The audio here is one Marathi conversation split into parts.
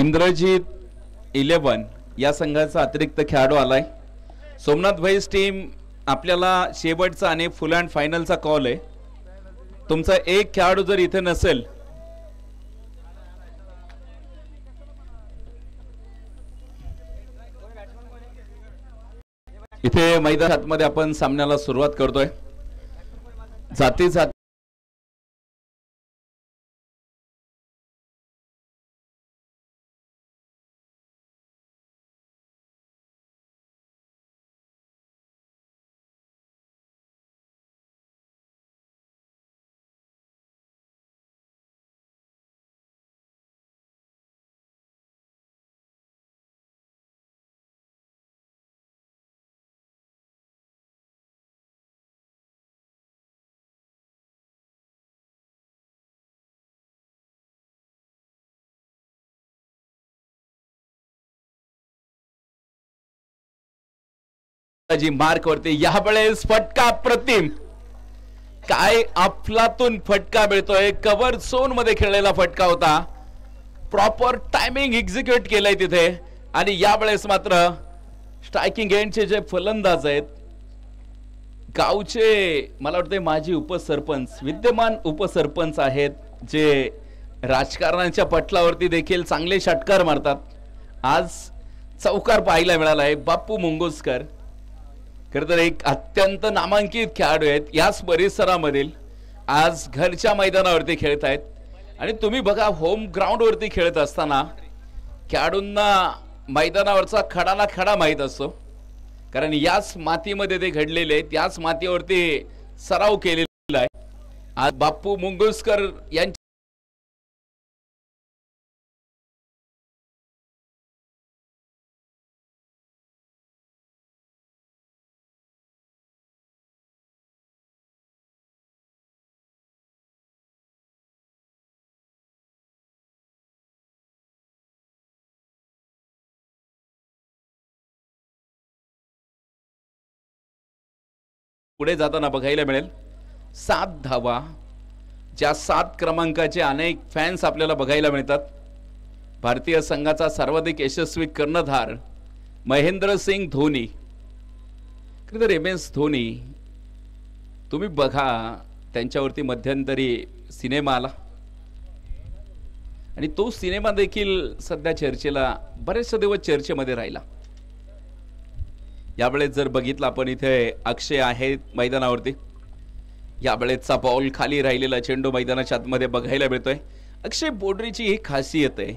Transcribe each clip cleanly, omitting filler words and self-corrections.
इंद्रजीत 11 या संघाचा अतिरिक्त खेळाडू आलाय। सोमनाथ भाईस टीम आपल्याला शेवटचा आणि फुल अँड फायनलचा कॉल आहे। तुमचा एक खेळाडू जर इथे नसेल इथे मैदानात मध्ये आपण सामन्याला सुरुवात करतोय। जाती जी मार्क वरती यावेळेस फटका प्रतिम, काय अफलातून फटका मिळतोय। कव्हर झोन मध्ये खेळलेला फटका होता, प्रॉपर टायमिंग एक्झिक्यूट केलंय तिथे। आणि यावेळेस मात्र स्ट्रायकिंग एंडचे जे फलंदाज आहेत गावचे, मला वाटते माजी उपसरपंच, विद्यमान उपसरपंच आहेत, जे राजकारणाच्या पटलावरती देखील चांगले षटकार मारतात। आज चौकार पाहायला मिळाला आहे बापू मुंगोसकर। खरं तर एक अत्यंत नामांकित खेळाडू आहेत, याच परिसरामधील आज घरच्या मैदानावरती खेळत आहेत। आणि तुम्ही बघा, होम ग्राउंड वरती खेळत असताना खेळाडूंना मैदानावरचा खडाला खडा माहीत असतो, कारण याच मातीमध्ये ते घडलेले आहेत, याच मातीवरती सराव केलेला आहे। आज बापू मुंगोसकर यांच्या पुढे जाताना बघायला मिळेल 7 धावा, ज्या 7 क्रमांकाचे अनेक फॅन्स आपल्याला बघायला मिळतात। भारतीय संघाचा सर्वाधिक यशस्वी कर्णधार महेंद्रसिंग धोनी। खरं MS धोनी, तुम्ही बघा त्यांच्यावरती मध्यंतरी सिनेमा आला आणि तो सिनेमा देखील सध्या चर्चेला, बरेचसे दिवस चर्चेमध्ये राहिला। यावेळेस जर बघितलं आपण, इथे अक्षय आहे मैदानावरती। यावेळेसचा बॉल खाली राहिलेला चेंडू मैदानाच्या आतमध्ये बघायला मिळतोय। अक्षय बोडरीची ही खासियत आहे,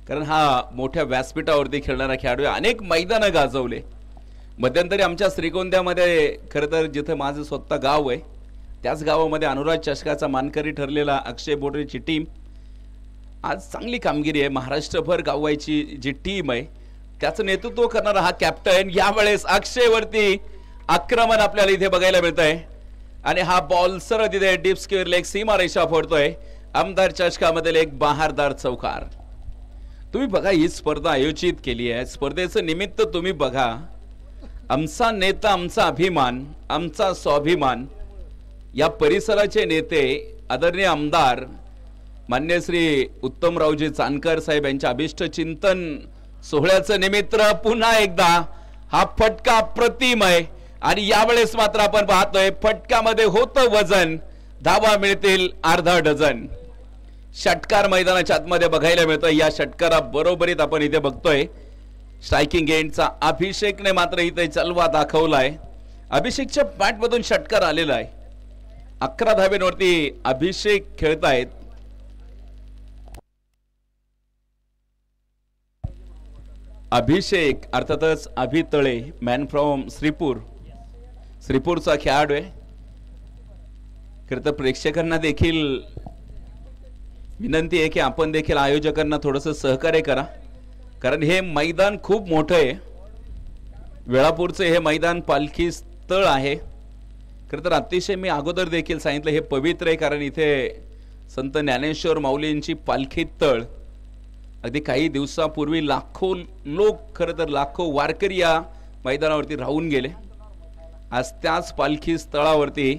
कारण हा मोठ्या व्यासपीठावरती खेळणारा खेळाडू, अनेक मैदानं गाजवले। मध्यंतरी आमच्या श्रीगोंद्यामध्ये, खरं तर जिथे माझं स्वतः गाव आहे, त्याच गावामध्ये अनुराग चषकाचा मानकरी ठरलेला अक्षय बोडरीची टीम आज चांगली कामगिरी आहे। महाराष्ट्रभर गावाची जी टीम आहे त्याचं नेतृत्व करणारा हा कॅप्टन। यावेळेस अक्षयवरती आक्रमण आपल्याला इथे बघायला मिळत आहे आणि हा बॉल सरळ तिथे डीप स्क्वेअर लेग सीमारेषा फोडतोय। आमदार चषकामधील एक बहारदार चौकार। तुम्ही बघा, ही स्पर्धा आयोजित केली आहे, स्पर्धेचं निमित्त तुम्ही बघा। आमचा नेता, आमचा अभिमान, आमचा स्वाभिमान, या परिसराचे नेते आदरणीय आमदार मान्य श्री उत्तमरावजी जानकर साहेब यांच्या अभिष्ट चिंतन सोहळ्याचं निमित्त पुन्हा एकदा हा फटका प्रतिम आहे। आणि यावेळेस मात्र आपण पाहतोय फटक्यामध्ये होतं वजन, धावा मिळतील अर्धा डझन। षटकार मैदानाच्या आतमध्ये बघायला मिळतोय। या षटकारा बरोबरीत आपण इथे बघतोय स्ट्रायकिंग एंडचा अभिषेकने मात्र इथे चलवा दाखवलाय। अभिषेकच्या बॅट मधून षटकार आलेला आहे। 11 धावेवरती अभिषेक खेळतायत। अभिषेक अर्थातच अभितळे, मॅन फ्रॉम श्रीपूरचा खेळाडू आहे। खरं तर प्रेक्षकांना देखील विनंती आहे की आपण देखील आयोजकांना थोडंसं सहकार्य करा, कारण हे मैदान खूप मोठं आहे। वेळापूरचे हे मैदान पालखी स्थळ आहे। खरं तर अतिशय, मी अगोदर देखील सांगितलं, हे पवित्र आहे, कारण इथे संत ज्ञानेश्वर माऊलींची पालखी तळ, अगदी काही दिवसापूर्वी लाखो लोक, खरं तर लाखो वारकरी या मैदानावरती राहून गेले। आज त्याच पालखी स्थळावरती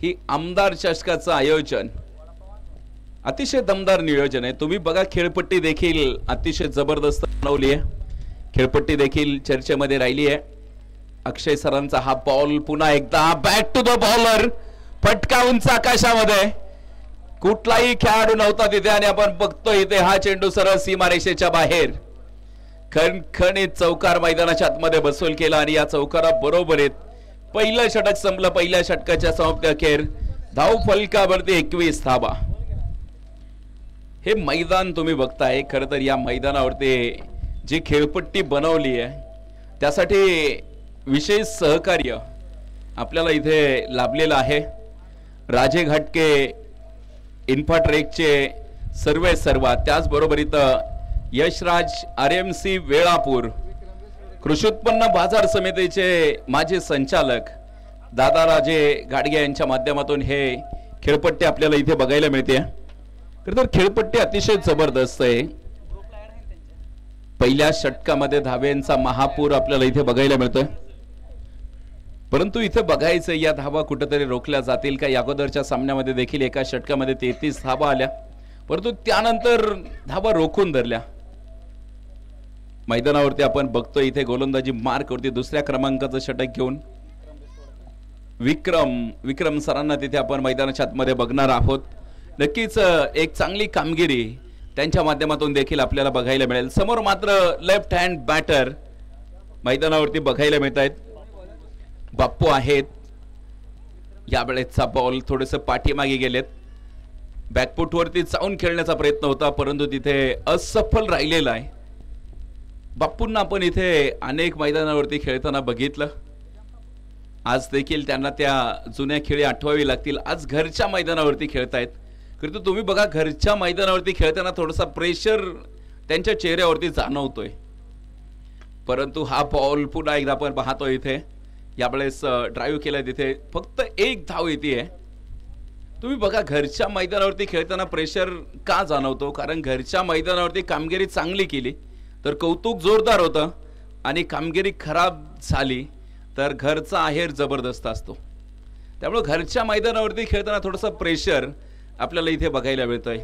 ही आमदार चषकाचं आयोजन अतिशय दमदार नियोजन आहे. तुम्ही बघा खेळपट्टी देखील अतिशय जबरदस्त बनवली आहे. खेळपट्टी देखील चर्चेमध्ये राहिली आहे. अक्षय सरांचा हा बॉल पुन्हा एकदा बॅक टू द बॉलर, फटका उंच आकाशामध्ये. कुठलाही खेळाडू नव्हता तिथे आणि आपण बघतो इथे हा चेंडू सरळ सीमारेषेच्या बाहेर खणखणीत चौकार मैदानाच्या आतमध्ये बसवून केला आणि या चौकारा बरोबरीत पहिलं षटक संपलं. पहिल्या षटकाच्या समाप्ती अखेर धाव फलकावरती 21 धावा. हे मैदान तुम्ही बघताय. खरं तर या मैदानावरती जी खेळपट्टी बनवली आहे त्यासाठी विशेष सहकार्य आपल्याला इथे लाभलेलं आहे. राजे घाटके इन्फाट्रेकचे सर्वा, त्याचबरोबर इथं यशराज RMC वेळापूर, कृषी उत्पन्न बाजार समितीचे माजी संचालक दादाराजे गाडगे यांच्या माध्यमातून हे खेळपट्टी आपल्याला इथे बघायला मिळते. तर खेळपट्टी अतिशय जबरदस्त आहे. पहिल्या षटकामध्ये धाव्यांचा महापूर आपल्याला इथे बघायला मिळतोय. परंतु इथे बघायचं या धावा कुठेतरी रोखल्या जातील का. अगोदरच्या सामन्यामध्ये देखील एका षटकामध्ये 33 धावा आल्या, परंतु त्यानंतर धावा रोखून धरल्या. मैदानावरती आपण बघतो इथे गोलंदाजी मार्क वरती दुसऱ्या क्रमांकाचं षटक घेऊन विक्रम सरांना तिथे आपण मैदानाच्या आतमध्ये बघणार आहोत. नक्कीच एक चांगली कामगिरी त्यांच्या माध्यमातून देखील आपल्याला बघायला मिळेल. समोर मात्र लेफ्ट हँड बॅटर मैदानावरती बघायला मिळत आहेत. बाप्पू आहेत. यावेळेचा बॉल थोडेस पाठीमागे गेलेत. बॅकफुट वरती जाऊन खेळण्याचा प्रयत्न होता, परंतु तिथे असफल राहिलेला आहे. बाप्पूंना आपण इथे अनेक मैदानावरती खेळताना बघितलं. आज देखील त्यांना त्या जुन्या खेळी आठवावी लागतील. आज घरच्या मैदानावरती खेळतायत. परंतु तुम्ही बघा घरच्या मैदानावरती खेळताना थोडासा प्रेशर त्यांच्या चेहऱ्यावरती जाणवतोय. परंतु हा बॉल पुन्हा एकदा आपण पाहतोय इथे. यावेळेस ड्राईव्ह केलाय तिथे फक्त एक धाव येते. तुम्ही बघा घरच्या मैदानावरती खेळताना प्रेशर का जाणवतो, कारण घरच्या मैदानावरती कामगिरी चांगली केली तर कौतुक जोरदार होतं आणि कामगिरी खराब झाली तर घरचा आहेर जबरदस्त असतो. त्यामुळे घरच्या मैदानावरती खेळताना थोडंसं प्रेशर आपल्याला इथे बघायला मिळतंय.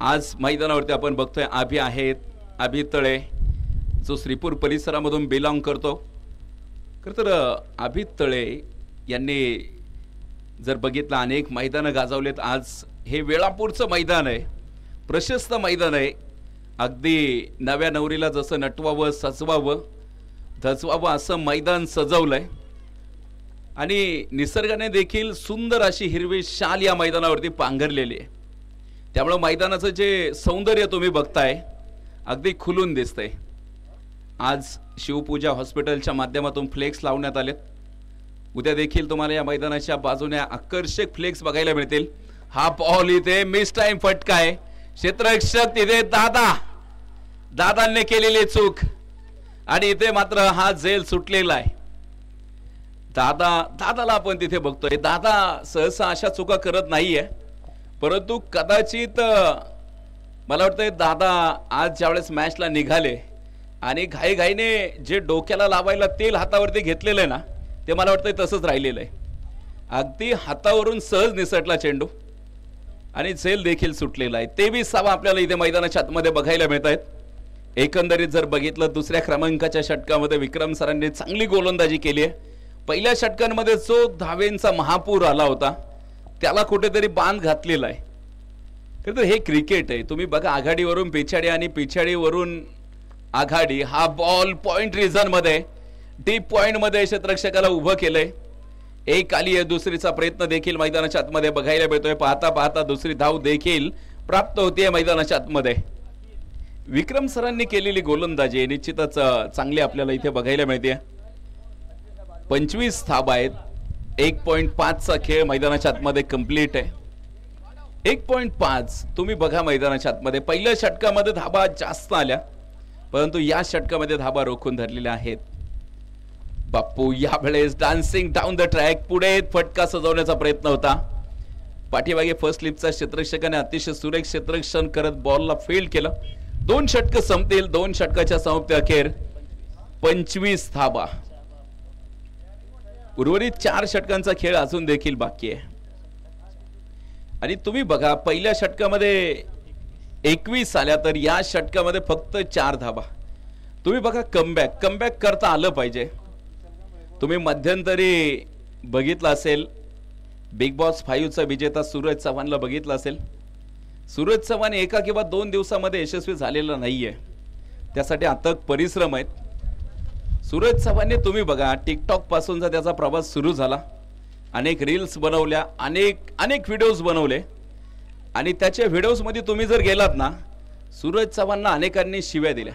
आज मैदानावरती आपण बघतोय आभी आहेत. आभी तळे जो श्रीपूर परिसरामधून बिलॉंग करतो. खरं तर आभी तळे यांनी जर बघितलं अनेक मैदानं गाजवलेत. आज हे वेळापूरचं मैदान आहे, प्रशस्त मैदान आहे. अगदी नव्या नवरीला जसं नटवावं सजवावं धजवावं असं मैदान सजवलंय आणि निसर्गाने देखील सुंदर अशी हिरवी शाल या मैदानावरती पांघरलेली आहे. त्यामुळे मैदानाचं जे सौंदर्य तुम्ही बघताय अगदी खुलून दिसतंय. आज शिवपूजा हॉस्पिटलच्या माध्यमातून फ्लेक्स लावण्यात आलेत. उद्या देखील तुम्हाला या मैदानाच्या बाजूने आकर्षक फ्लेक्स बघायला मिळतील. हा बॉल इथे मिस टाइम फटका आहे. क्षेत्ररक्षक तिथे दादांनी केलेली चूक आणि इथे मात्र हा झेल सुटलेला आहे. दादाला आपण तिथे बघतोय. दादा सहसा अशा चुका करत नाहीये, परंतु कदाचित मला वाटतंय दादा आज ज्यावेळेस मॅचला निघाले आणि घाईघाईने जे डोक्याला लावायला तेल हातावरती घेतलेलं आहे ना, ते मला वाटतंय तसंच राहिलेलं आहे. अगदी हातावरून सहज निसटला चेंडू आणि झेल देखील सुटलेला आहे. 23 धावा आपल्याला इथे मैदानाच्या आतमध्ये बघायला मिळत आहेत. एकंदरीत जर बघितलं दुसऱ्या क्रमांकाच्या षटकामध्ये विक्रम सरांनी चांगली गोलंदाजी केली आहे. पहिल्या षटकांमध्ये जो धावेंचा महापूर आला होता त्याला कुठेतरी बांध घातलेला आहे. तर हे क्रिकेट आहे. तुम्ही बघा आघाडीवरून पिछाडी आणि पिछाडीवरून आघाडी. हा बॉल पॉइंट रिझन मध्ये डीप पॉइंट मध्ये क्षेत्ररक्षकाला उभं केलंय. एक आली आहे. दुसरीचा प्रयत्न देखील मैदानाच्या आतमध्ये बघायला मिळतोय. पाहता पाहता दुसरी धाव देखील प्राप्त होतीये मैदानाच्या आतमध्ये. विक्रम सरांनी केलेली गोलंदाजी निश्चितच चांगली आपल्याला इथे बघायला मिळते. 25 धावा आहेत. 1.5 चा खेळ मैदानाच्या आतमध्ये कंप्लीट आहे. 1.5 तुम्ही बघा मैदानाच्या आतमध्ये पहिल्या षटकामध्ये धावा जास्त आल्या, परंतु या षटकामध्ये धावा रोखून धरलेल्या आहेत. बाप्पू यावेळेस डान्सिंग डाऊन द ट्रॅक. पुढे फटका सजवण्याचा प्रयत्न होता. पाठीमागे फर्स्ट स्लिपचा क्षेत्ररक्षकाने अतिशय सुरेख क्षेत्ररक्षण करत बॉलला फील्ड केलं. 2 षटक संपतील. 2 षटकाच्या समाप्ती अखेर 25 धावा. उर्वरित 4 षटकांचा खेळ अजून देखील बाकी आहे. आणि तुम्ही बघा पहिल्या षटकामध्ये 21 आल्या तर या षटकामध्ये फक्त 4 धावा. तुम्ही बघा कमबॅक करता आलं पाहिजे. तुम्ही मध्यंतरी बघितलं असेल बिग बॉस 5 चा विजेता सूरज चव्हाणला बघितलं असेल. सूरज चव्हाण एका किंवा 2 दिवसामध्ये यशस्वी झालेला नाहीये. त्यासाठी अथक परिश्रम आहेत. सूरज चव्हाणने तुम्ही बघा टिकटॉक पासूनचा त्याचा प्रवास सुरू झाला. अनेक रील्स बनवल्या, अनेक व्हिडिओज बनवले आणि त्याच्या व्हिडिओजमध्ये तुम्ही जर गेलात ना सूरज चव्हाणला अनेकांनी शिव्या दिल्या.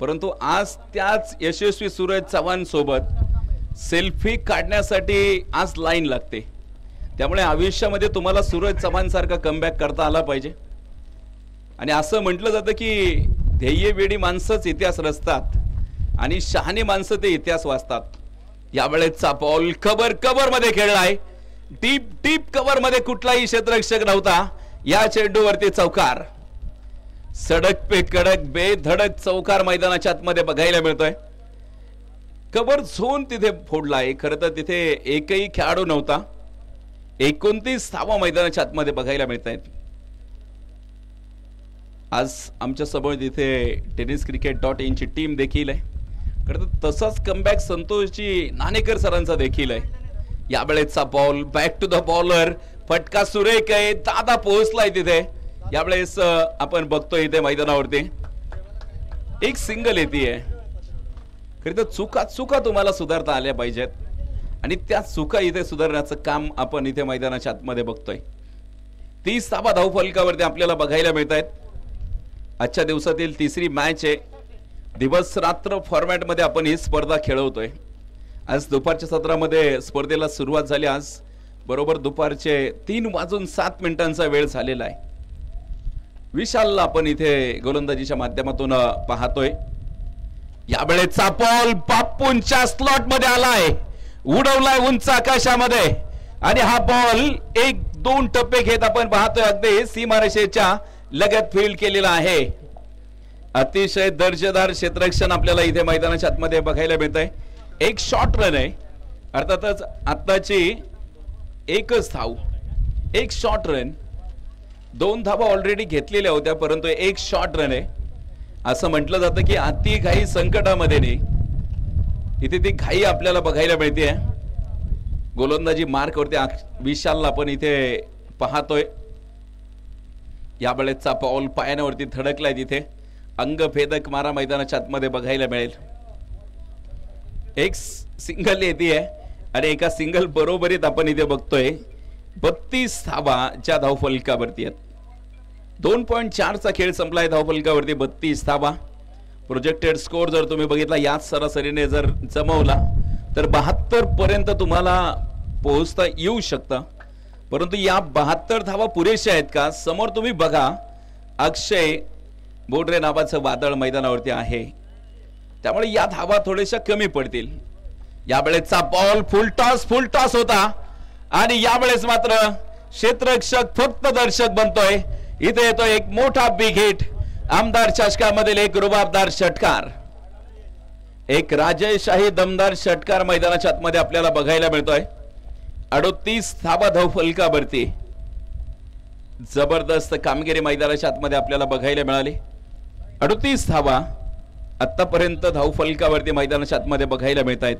परंतु आज त्याच यशस्वी सूरज चव्हाण सोबत सेल्फी काढण्यासाठी आज लाईन लागते. त्यामुळे आयुष्यामध्ये तुम्हाला सूरज चव्हाण सारखा कमबॅक करता आला पाहिजे. आणि असं म्हटलं जातं की ध्येयवेडी माणसंच इतिहास रचतात आणि शहाणी माणसं ते इतिहास वाचतात. यावेळेचा बॉल कव्हर मध्ये खेळलाय. डीप कव्हर मध्ये कुठलाही क्षेत्ररक्षक नव्हता. या चेंडूवरती चौकार. सडक पे कडक बेधडक चौकार मैदानाच्या आतमध्ये बघायला मिळतोय. कव्हर झोन तिथे फोडलाय. खरं तर तिथे एकही खेळाडू नव्हता. 29 धावा मैदानाच्या आतमध्ये बघायला मिळत आहेत. आज आमच्या समोर तिथे tenniscricket.in ची टीम देखील आहे. खरं तर तसाच कमबॅक संतोषजी नाणेकर सरांचा देखील आहे. यावेळेचा ball back to the bowler. फटका सुरेख आहे. दादा पोहोचलाय तिथे. यावेळेस आपण बघतोय इथे मैदानावरती एक सिंगल येते. खरं तर चुका तुम्हाला सुधारता आल्या पाहिजेत आणि त्या चुका इथे सुधारण्याचं काम आपण इथे मैदानाच्या आतमध्ये बघतोय. 30 धावा धावफलकावरती आपल्याला बघायला मिळत आहेत. आजच्या दिवसातील तिसरी मॅच आहे. दिवस रात्र फॉर्मॅट मध्ये आपण ही स्पर्धा खेळवतोय. आज दुपारच्या सत्रामध्ये स्पर्धेला सुरुवात झाली. आज बरोबर दुपारचे 3:07 वेळ झालेला आहे. विशालला आपण इथे गोलंदाजीच्या माध्यमातून पाहतोय. यावेळेचा बॉल बापूंच्या स्लॉट मध्ये आलाय. उडवलाय उंच आकाशामध्ये आणि हा बॉल 1-2 टप्पे घेत आपण पाहतोय. अगदी सीमारेषेच्या लगत फील्ड केलेला आहे. अतिशय दर्जेदार क्षेत्ररक्षण आपल्याला इथे मैदानाच्या आतमध्ये बघायला मिळत आहे. एक शॉर्ट रन आहे. अर्थातच आत्ताची एकच धाव. एक शॉर्ट रन. 2 धावा ऑलरेडी घेतलेल्या होत्या परंतु एक शॉर्ट रन आहे. असं म्हटलं जातं की अति घाई संकटामध्ये नाही. इथे ती घाई आपल्याला बघायला मिळते. गोलंदाजी मार्क वरती विशालला आपण इथे पाहतोय. यावेळेचा बॉल पायावरती धडकलाय. तिथे अंगभेदक मारा मैदानाच्या आतमध्ये बघायला मिळेल. एक सिंगल येते आणि एका सिंगल बरोबरीत आपण इथे बघतोय 32 धावा ज्या धावफलकावरती आहेत. 2.4 चा खेळ संपलाय. धावफलकावरती 32 धावा. प्रोजेक्टेड स्कोर जर तुम्ही बघितला याच सरासरीने जर जमवला तर 72 पर्यंत तुम्हाला पोहोचता येऊ शकतं. परंतु या 72 धावा पुरेशा आहेत का? समोर तुम्ही बघा अक्षय बोडरे नावाचं वादळ मैदानावरती आहे. त्यामुळे या धावा थोड्याशा कमी पडतील. यावेळेचा बॉल फुल टॉस होता आणि यावेळेस मात्र क्षेत्ररक्षक फक्त दर्शक बनतोय. इथे येतो एक मोठा बिग हिट. आमदार चषकामधील एक रुबाबदार षटकार. एक राजेशाही दमदार षटकार मैदानाच्या आतमध्ये आपल्याला बघायला मिळतोय. 38 धावा धावफलकावरती जबरदस्त कामगिरी मैदानाच्या आतमध्ये आपल्याला बघायला मिळाली. 38 धावा आतापर्यंत धावफलकावरती मैदानाच्या आतमध्ये बघायला मिळत आहेत.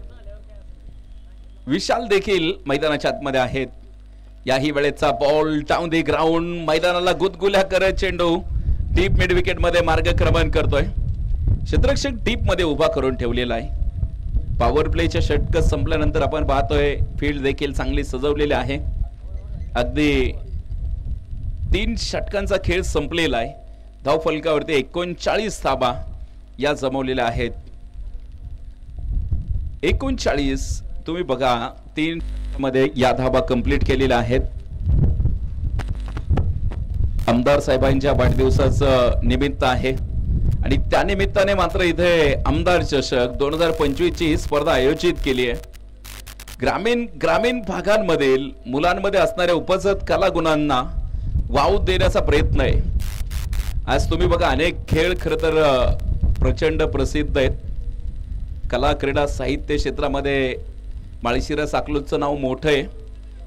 विशाल देखील मैदानाच्या आतमध्ये आहेत. याही वेळेचा बॉल डाऊन दी ग्राउंड. मैदानाला गुदगुल्या करत चेंडू डीप मिड विकेट मध्ये मार्गक्रमण करतोय. क्षेत्ररक्षक डीप मध्ये उभा करून ठेवलेला आहे. पॉवर प्लेच्या षटक संपल्यानंतर आपण पाहतोय फील्ड देखील चांगली सजवलेली आहे. अगदी 3 षटकांचा खेळ संपलेला आहे. धावफलकावरती 39 धावा या जमवलेल्या आहेत. 39 तुम्ही बघा 3 मध्ये या धावा कंप्लीट केलेल्या आहेत. आमदार साहेबांच्या वाढदिवसाचं निमित्त आहे आणि त्या निमित्ताने मात्र इथे आमदार चषक 2025 ची स्पर्धा आयोजित केली आहे. ग्रामीण भागांमधील मुलांमध्ये असणाऱ्या उपजत कलागुणांना वाव देण्याचा प्रयत्न आहे. आज तुम्ही बघा अनेक खेळ खरं तर प्रचंड प्रसिद्ध आहेत. कला क्रीडा साहित्य क्षेत्रामध्ये माळशिरस अकलूजचं नाव मोठं आहे.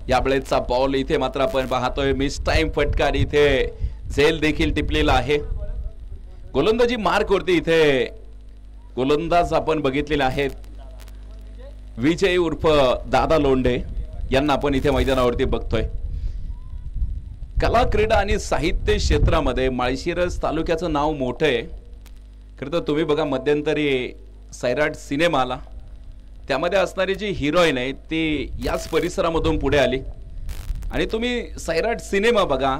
यावेळेचा बॉल इथे मात्र आपण पाहतोय मिस टाइम फटका, इथे झेल देखील टिपलेला आहे. गोलंदाजी मार्क वरती इथे गोलंदाज आपण बघितलेले आहेत. विजय उर्फ दादा लोंढे यांना आपण इथे मैदानावरती बघतोय. कला क्रीडा आणि साहित्य क्षेत्रामध्ये माळशिरस तालुक्याचं नाव मोठं आहे. खरं तर तुम्ही बघा मध्यंतरी सैराट सिनेमा आला, त्यामध्ये असणारी जी हिरोईन आहे ती याच परिसरामधून पुढे आली. आणि तुम्ही सैराट सिनेमा बघा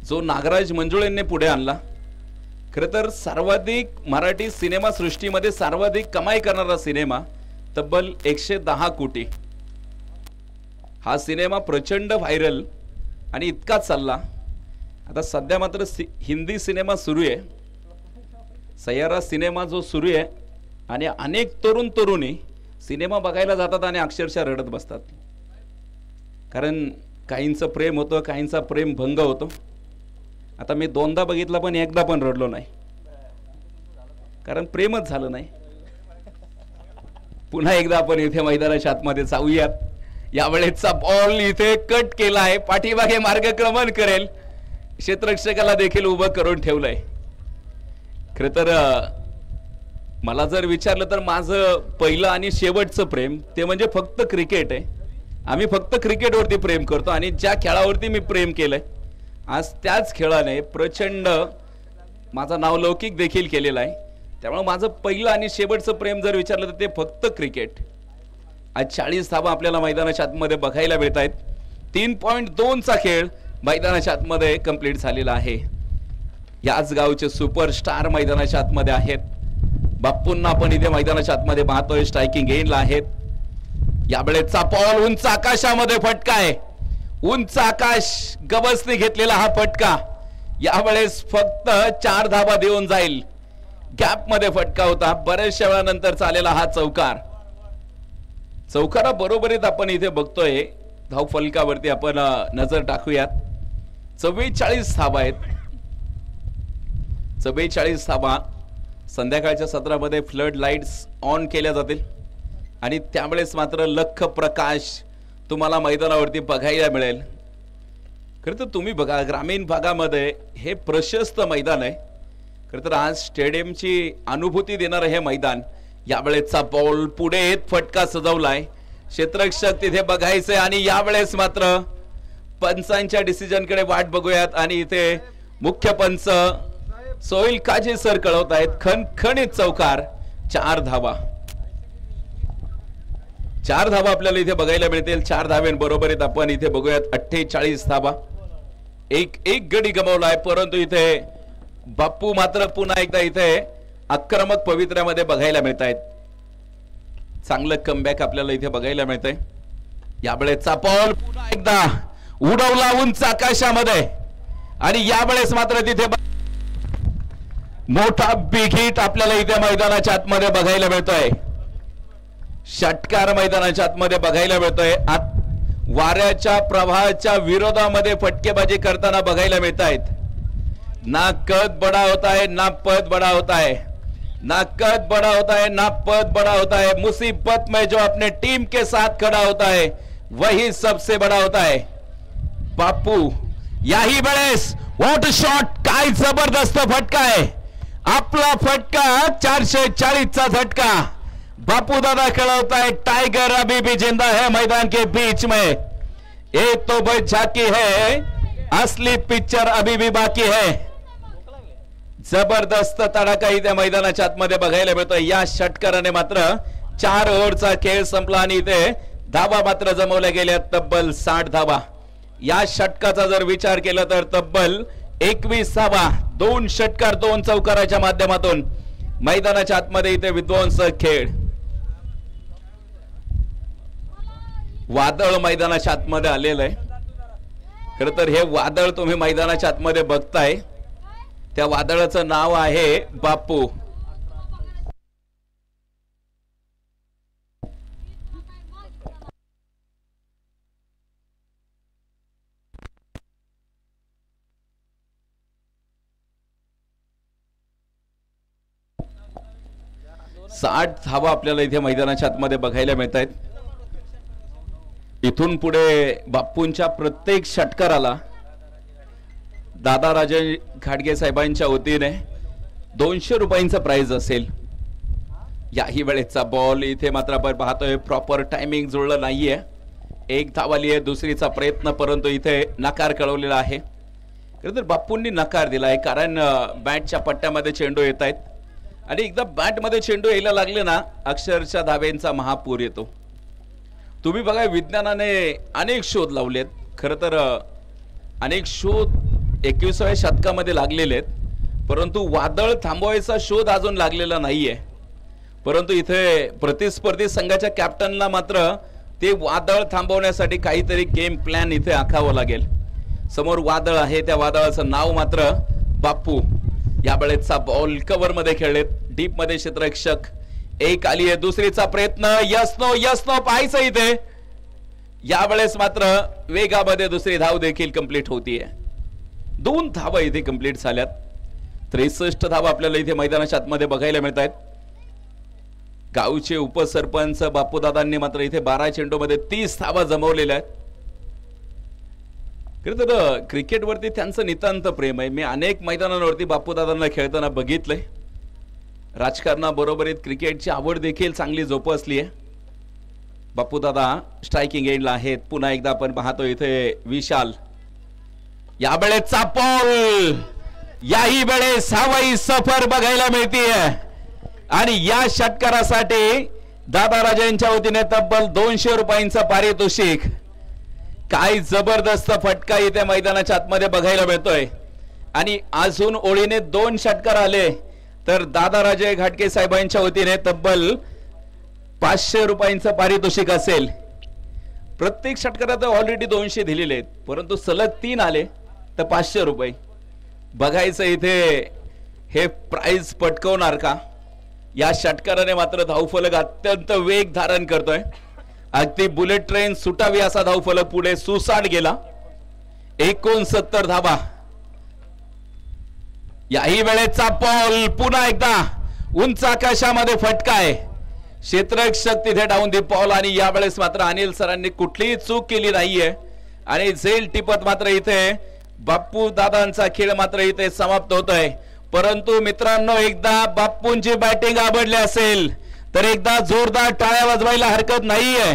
जो नागराज मंजुळेंनी पुढे आणला. खरं तर सर्वाधिक मराठी सिनेमा सृष्टीमध्ये सर्वाधिक कमाई करणारा सिनेमा तब्बल 110 कोटी. हा सिनेमा प्रचंड व्हायरल आणि इतका चालला. आता सध्या मात्र हिंदी सिनेमा सुरू आहे, सैयारा सिनेमा जो सुरू आहे आणि अनेक तरुण तरुणी सिनेमा बघायला जातात आणि अक्षरशः रडत बसतात. कारण काहींचं प्रेम होतं, काहींचा प्रेम भंग होतो. आता मी 2दा बघितला पण एकदा पण रडलो नाही, कारण प्रेमच झालं नाही. पुन्हा एकदा आपण इथे मैदानाच्या आतमध्ये जाऊयात. यावेळेचा बॉल इथे कट केला आहे, पाठीमागे मार्गक्रमण करेल, क्षेत्ररक्षकाला देखील उभं करून ठेवलंय. खरं तर मला जर विचारलं तर माझं पहिलं आणि शेवटचं प्रेम ते म्हणजे फक्त क्रिकेट आहे. आम्ही फक्त क्रिकेटवरती प्रेम करतो आणि ज्या खेळावरती मी प्रेम केलंय आज त्याच खेळाने प्रचंड माझं नावलौकिक देखील केलेलं आहे. त्यामुळे माझं पहिलं आणि शेवटचं प्रेम जर विचारलं तर ते फक्त क्रिकेट. आज 40 धावा आपल्याला मैदानाच्या आतमध्ये बघायला मिळत आहेत. 3.2चा खेळ मैदानाच्या आतमध्ये कंप्लीट झालेला आहे. याच गावचे सुपरस्टार मैदानाच्या आतमध्ये आहेत. बाप्पूंना आपण इथे मैदानाच्या आतमध्ये पाहतोय, स्ट्रायकिंग एंडला आहेत. यावेळेचा बॉल उंच आकाशामध्ये फटका आहे. उंच आकाश गवसने घेतलेला हा फटका यावेळेस फक्त 4 धावा देऊन जाईल. गॅप मध्ये फटका होता, बऱ्याचशा वेळानंतर चालेला हा चौकार. चौकारा बरोबरीत आपण इथे बघतोय. धाव फलकावरती आपण नजर टाकूयात. 44 धावा आहेत. 44 धावा संध्याकाळच्या सत्रामध्ये फ्लड लाईट्स ऑन केल्या जातील आणि त्यावेळेस मात्र लख प्रकाश तुम्हाला मैदानावरती बघायला मिळेल. खरं तर तुम्ही बघा ग्रामीण भागामध्ये हे प्रशस्त मैदान आहे. खरं तर आज स्टेडियमची अनुभूती देणारं हे मैदान. यावेळेचा बॉल पुढे येत फटका सजवलाय. क्षेत्ररक्षक तिथे बघायचे आणि यावेळेस मात्र पंचांच्या डिसिजनकडे वाट बघूयात. आणि इथे मुख्य पंच सोहिल काजे सर कळवत आहेत खणखणीत चौकार. 4 धावा. 4 धावा आपल्याला इथे बघायला मिळतील. 4 धाव्यांबरोबरीत आपण इथे बघूयात 48 धावा. एक गडी गमावलाय, परंतु इथे बाप्पू मात्र पुन्हा एकदा इथे आक्रमक पवित्र्यामध्ये बघायला मिळत आहेत. चांगलं कमबॅक आपल्याला इथे बघायला मिळतंय. यावेळेचा बॉल पुन्हा एकदा उडवला उंच आकाशामध्ये आणि यावेळेस मात्र तिथे मोठा बिग हिट आपल्याला इथे मैदानाच्या आतमध्ये बघायला मिळतोय. षटकार मैदानाच्या आतमध्ये बघायला मिळतोय. वाऱ्याच्या प्रवाहाच्या विरोधामध्ये फटकेबाजी करताना बघायला मिळत आहेत. ना कद बड़ा होता है ना पद बड़ा होता है, ना कद बड़ा होता है ना पद बड़ा होता है. मुसीबत में जो अपने टीम के साथ खड़ा होता है वही सबसे बड़ा होता है. बापू याही वेळेस व्हॉट शॉट, काय जबरदस्त फटका आहे. आपला फटका 440चा झटका. बापू दादा खेलता टाइगर अभी भी जिंदा है मैदान के बीच में. ये तो भाई झाकी है, असली पिक्चर अभी भी बाकी है. जबरदस्त तडाखा इथे मैदानाच्या आतमध्ये बघायला मिळतोय. या षटकाराने मात्र 4 ओव्हरचा खेळ संपला आणि इथे धावा मात्र जमवल्या गेल्या तब्बल 60 धावा. या षटकाचा जर विचार केला तर तब्बल 21 धावा. 2 षटकार 2 चौकाराच्या माध्यमातून मैदानाच्या आतमध्ये इथे विध्वंसक खेळ. वादळ मैदानाच्या आतमध्ये आलेलं आहे. खरं तर हे वादळ तुम्ही मैदानाच्या आतमध्ये बघताय, त्या वादळाचं नाव आहे बापू. साठ धावा आपल्याला इथे मैदानाच्या आतमध्ये बघायला मिळत आहेत. इथून पुढे बाप्पूंच्या प्रत्येक षटकाराला दादाराजे घाटगे साहेबांच्या वतीने 200 रुपयांचा प्राइज असेल. याही वेळेचा बॉल इथे मात्र आपण पाहतोय प्रॉपर टायमिंग जुळलं नाहीये. एक धाव आली आहे, दुसरीचा प्रयत्न, परंतु इथे नकार कळवलेला आहे. खरं तर बाप्पूंनी नकार दिलाय कारण बॅटच्या पट्ट्यामध्ये चेंडू येत आहेत आणि एकदा बॅटमध्ये चेंडू यायला लागले ना अक्षरशः धावेंचा महापूर येतो. तुम्ही बघा विज्ञानाने अनेक शोध लावलेत. खरं तर अनेक शोध 21व्या शतकामध्ये लागलेले आहेत, परंतु वादळ थांबवायचा शोध अजून लागलेला नाहीये. परंतु इथे प्रतिस्पर्धी संघाच्या कॅप्टनला मात्र ते वादळ थांबवण्यासाठी काहीतरी गेम प्लॅन इथे आखावं लागेल. समोर वादळ आहे, त्या वादळाचं नाव मात्र बाप्पू. या वेळेचा बॉल कव्हर मध्ये खेळलेत, डीप मध्ये क्षेत्ररक्षक. एक आली आहे, दुसरीचा प्रयत्न, यस नो पाहायचं इथे. यावेळेस मात्र वेगामध्ये दुसरी धाव देखील कंप्लीट होतीये. 2 धावा इथे कंप्लीट झाल्यात. 63 धावा आपल्याला इथे मैदानाच्या आतमध्ये बघायला मिळत आहेत. गावचे उपसरपंच बापूदादांनी मात्र इथे 12 चेंडूमध्ये 30 धावा जमवलेल्या आहेत. खरं तर क्रिकेटवरती त्यांचं नितांत प्रेम आहे. मी अनेक मैदानांवरती बापूदादांना खेळताना बघितलंय. राजकारणाबरोबरीत क्रिकेटची आवड देखील चांगली जोपासली आहे. बापूदादा स्ट्रायकिंग एंडला आहेत. पुन्हा एकदा आपण पाहतो इथे विशाल. या वेळेचा बॉल, याही वेळेस हवाई सफर बघायला मिळतीये आणि या षटकारासाठी दादाराजेंच्या वतीने तब्बल 200 रुपयांचा पारितोषिक. काय जबरदस्त फटका इथे मैदानाच्या आतमध्ये बघायला मिळतोय आणि अजून ओळीने 2 षटकार आले तर दादाराजे घाटगे साहेबांच्या वतीने तब्बल 500 रुपयांचं पारितोषिक असेल. प्रत्येक षटकारात ऑलरेडी 200 दिलेले आहेत, परंतु सलग 3 आले तर 500 रुपये. बघायचं इथे हे प्राइज पटकवणार का. या षटकाराने मात्र धावफलक अत्यंत वेग धारण करतोय. अगदी बुलेट ट्रेन सुटावी असा धावफलक पुढे सुसाट गेला. 69 धावा. याही वेळेचा बॉल पुन्हा एकदा उंच आकाशामध्ये फटकाय. क्षेत्ररक्षक तिथे डाऊन दी बॉल आणि यावेळेस मात्र अनिल सरांनी कुठलीही चूक केली नाहीये आणि झेल टिपत मात्र इथे बाप्पू दादांचा खेळ मात्र इथे समाप्त होतोय. परंतु मित्रांनो, एकदा बाप्पूंची बॅटिंग आवडली असेल तर एकदा जोरदार टाळ्या वाजवायला हरकत नाहीये.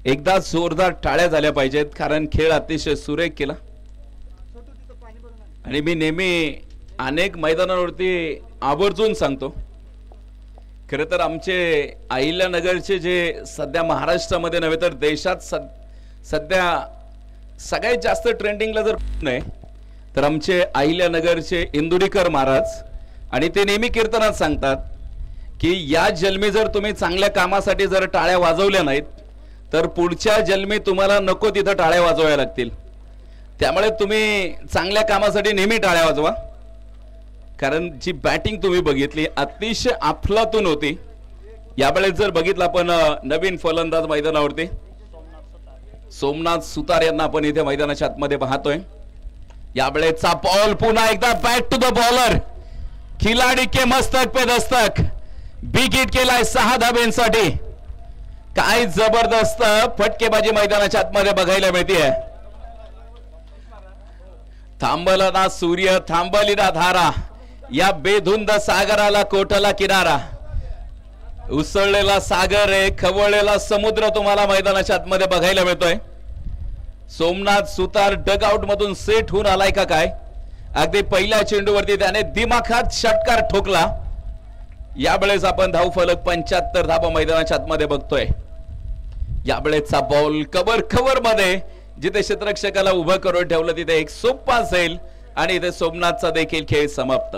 एकदा जोरदार टाळ्या झाल्या पाहिजेत कारण खेळ अतिशय सुरेख केला. आणि मी नेहमी अनेक मैदानावरती आवर्जून सांगतो, खरं तर आमचे अहिल्यानगरचे जे सध्या महाराष्ट्रामध्ये नव्हे तर देशात सध्या सगळ्यात जास्त ट्रेंडिंगला जर नाही तर आमचे अहिल्यानगरचे इंदुरीकर महाराज. आणि ते नेहमी कीर्तनात सांगतात की या जन्मी जर तुम्ही चांगल्या कामासाठी जर टाळ्या वाजवल्या नाहीत तर पुढच्या जन्मी तुम्हाला नको तिथं टाळ्या वाजवाव्या लागतील. त्यामुळे तुम्ही चांगल्या कामासाठी नेहमी टाळ्या वाजवा. कारण जी बॅटिंग तुम्ही बघितली अतिशय अफलातून होती. यावेळेस जर बघितलं आपण नवीन फलंदाज मैदानावरती सोमनाथ सुतार यांना आपण इथे मैदानाच्या आतमध्ये पाहतोय. यावेळेचा बॉल पुन्हा एकदा बॅक टू द बॉलर. खिलाडी के मस्तक पे दस्तक. बिग हिट केलाय 6 धाब्यांसाठी. काय जबरदस्त फटकेबाजी मैदानाच्या आतमध्ये बघायला मिळते. थांबला ना सूर्य, थांबली ना धारा, या बेधुंद सागराला कोटला किनारा. उसळलेला सागर आहे, खवळलेला समुद्र तुम्हाला मैदानाच्या आतमध्ये बघायला मिळतोय. सोमनाथ सुतार डगआउट मधून सेट होऊन आलाय का काय. अगदी पहिल्या चेंडूवरती त्याने दिमाखात षटकार ठोकला. यावेळेस आपण धावफलक 75 धावा मैदानाच्या आतमध्ये बघतोय. यावेळेसचा बॉल कव्हर मध्ये जिथे क्षेत्ररक्षकाला उभं करून ठेवलं तिथे एक सोपा जाईल आणि इथे सोमनाथचा देखील खेळ समाप्त.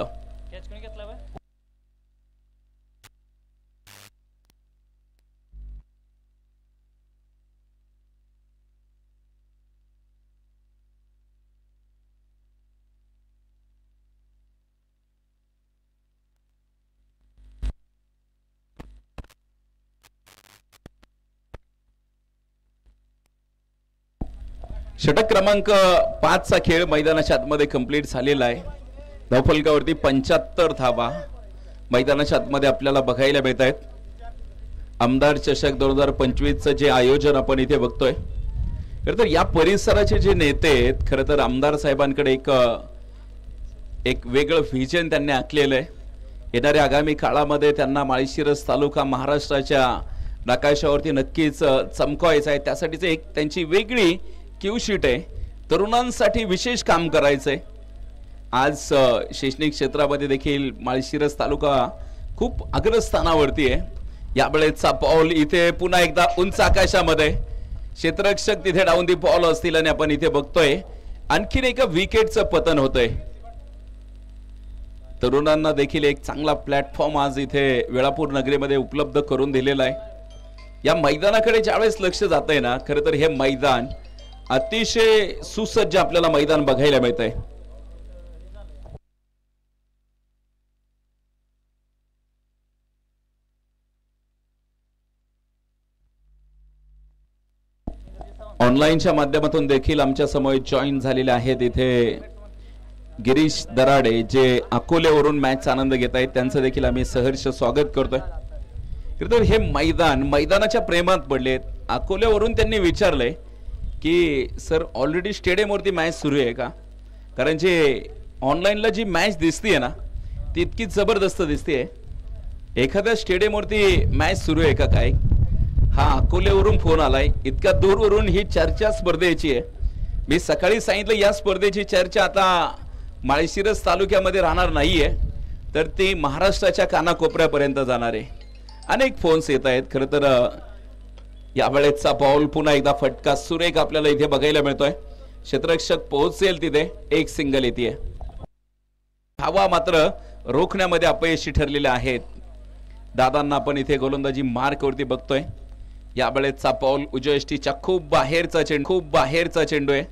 षटक क्रमांक 5 चा खेळ मैदानाच्या आतमध्ये कंप्लीट झालेला आहे. धावफलकावरती 75 धावा मैदानाच्या आतमध्ये आपल्याला बघायला मिळत आहेत. आमदार चषक 2025चं जे आयोजन आपण इथे बघतोय, खरं तर या परिसराचे जे नेते आहेत, खरं तर आमदार साहेबांकडे एक वेगळं व्हिजन त्यांनी आखलेलं आहे. येणाऱ्या आगामी काळामध्ये त्यांना माळशिरस तालुका महाराष्ट्राच्या नकाशावरती नक्कीच चमकवायचा आहे. त्यासाठीच एक त्यांची वेगळी क्यू शीट आहे. तरुणांसाठी विशेष काम करायचंय. आज शैक्षणिक क्षेत्रामध्ये देखील माळशिरस तालुका खूप अग्रस्थानावरती आहे. यावेळेचा पाऊल इथे पुन्हा एकदा उंच आकाशामध्ये, क्षेत्ररक्षक तिथे डाऊन दी बॉल असतील आणि आपण इथे बघतोय आणखीन एका विकेटचं पतन होतंय. तरुणांना देखील एक चांगला प्लॅटफॉर्म आज इथे वेळापूर नगरीमध्ये उपलब्ध करून दिलेला आहे. या मैदानाकडे ज्यावेळेस लक्ष जात आहे ना, खरं तर हे मैदान अतिशय सुसज्ज आपल्याला मैदान बघायला मिळत आहे. ऑनलाईनच्या माध्यमातून देखील आमच्या समोर जॉईन झालेले आहेत इथे गिरीश दराडे, जे अकोल्यावरून मॅच आनंद घेत आहेत. त्यांचं देखील आम्ही सहर्ष स्वागत करतोय. तर हे मैदानाच्या प्रेमात पडलेत. अकोल्यावरून त्यांनी विचारलंय की सर ऑलरेडी स्टेडियमवरती मॅच सुरू आहे का, कारण जे ऑनलाईनला जी मॅच दिसतीये ना ती इतकी जबरदस्त दिसते. एखाद्या स्टेडियमवरती मॅच सुरू आहे का काय? हा अकोल्यावरून फोन आलाय. इतक्या दूरवरून ही चर्चा स्पर्धेची आहे. मी सकाळी सांगितलं या स्पर्धेची चर्चा आता माळशिरस तालुक्यामध्ये राहणार नाहीये, तर ती महाराष्ट्राच्या कानाकोपऱ्यापर्यंत जाणार आहे. अनेक फोन्स येत आहेत. खरं तर यावेळेचा बॉल पुन्हा एकदा फटका सुरेख आपल्याला इथे बघायला मिळतोय. क्षेत्ररक्षक पोहोचेल तिथे, एक सिंगल येते. धावा मात्र रोखण्यामध्ये अपयशी ठरलेले आहेत. दादांना आपण इथे गोलंदाजी मार्कवरती बघतोय. यावेळेचा बॉल उजयष्टीच्या खूप बाहेरचा चेंडू आहे.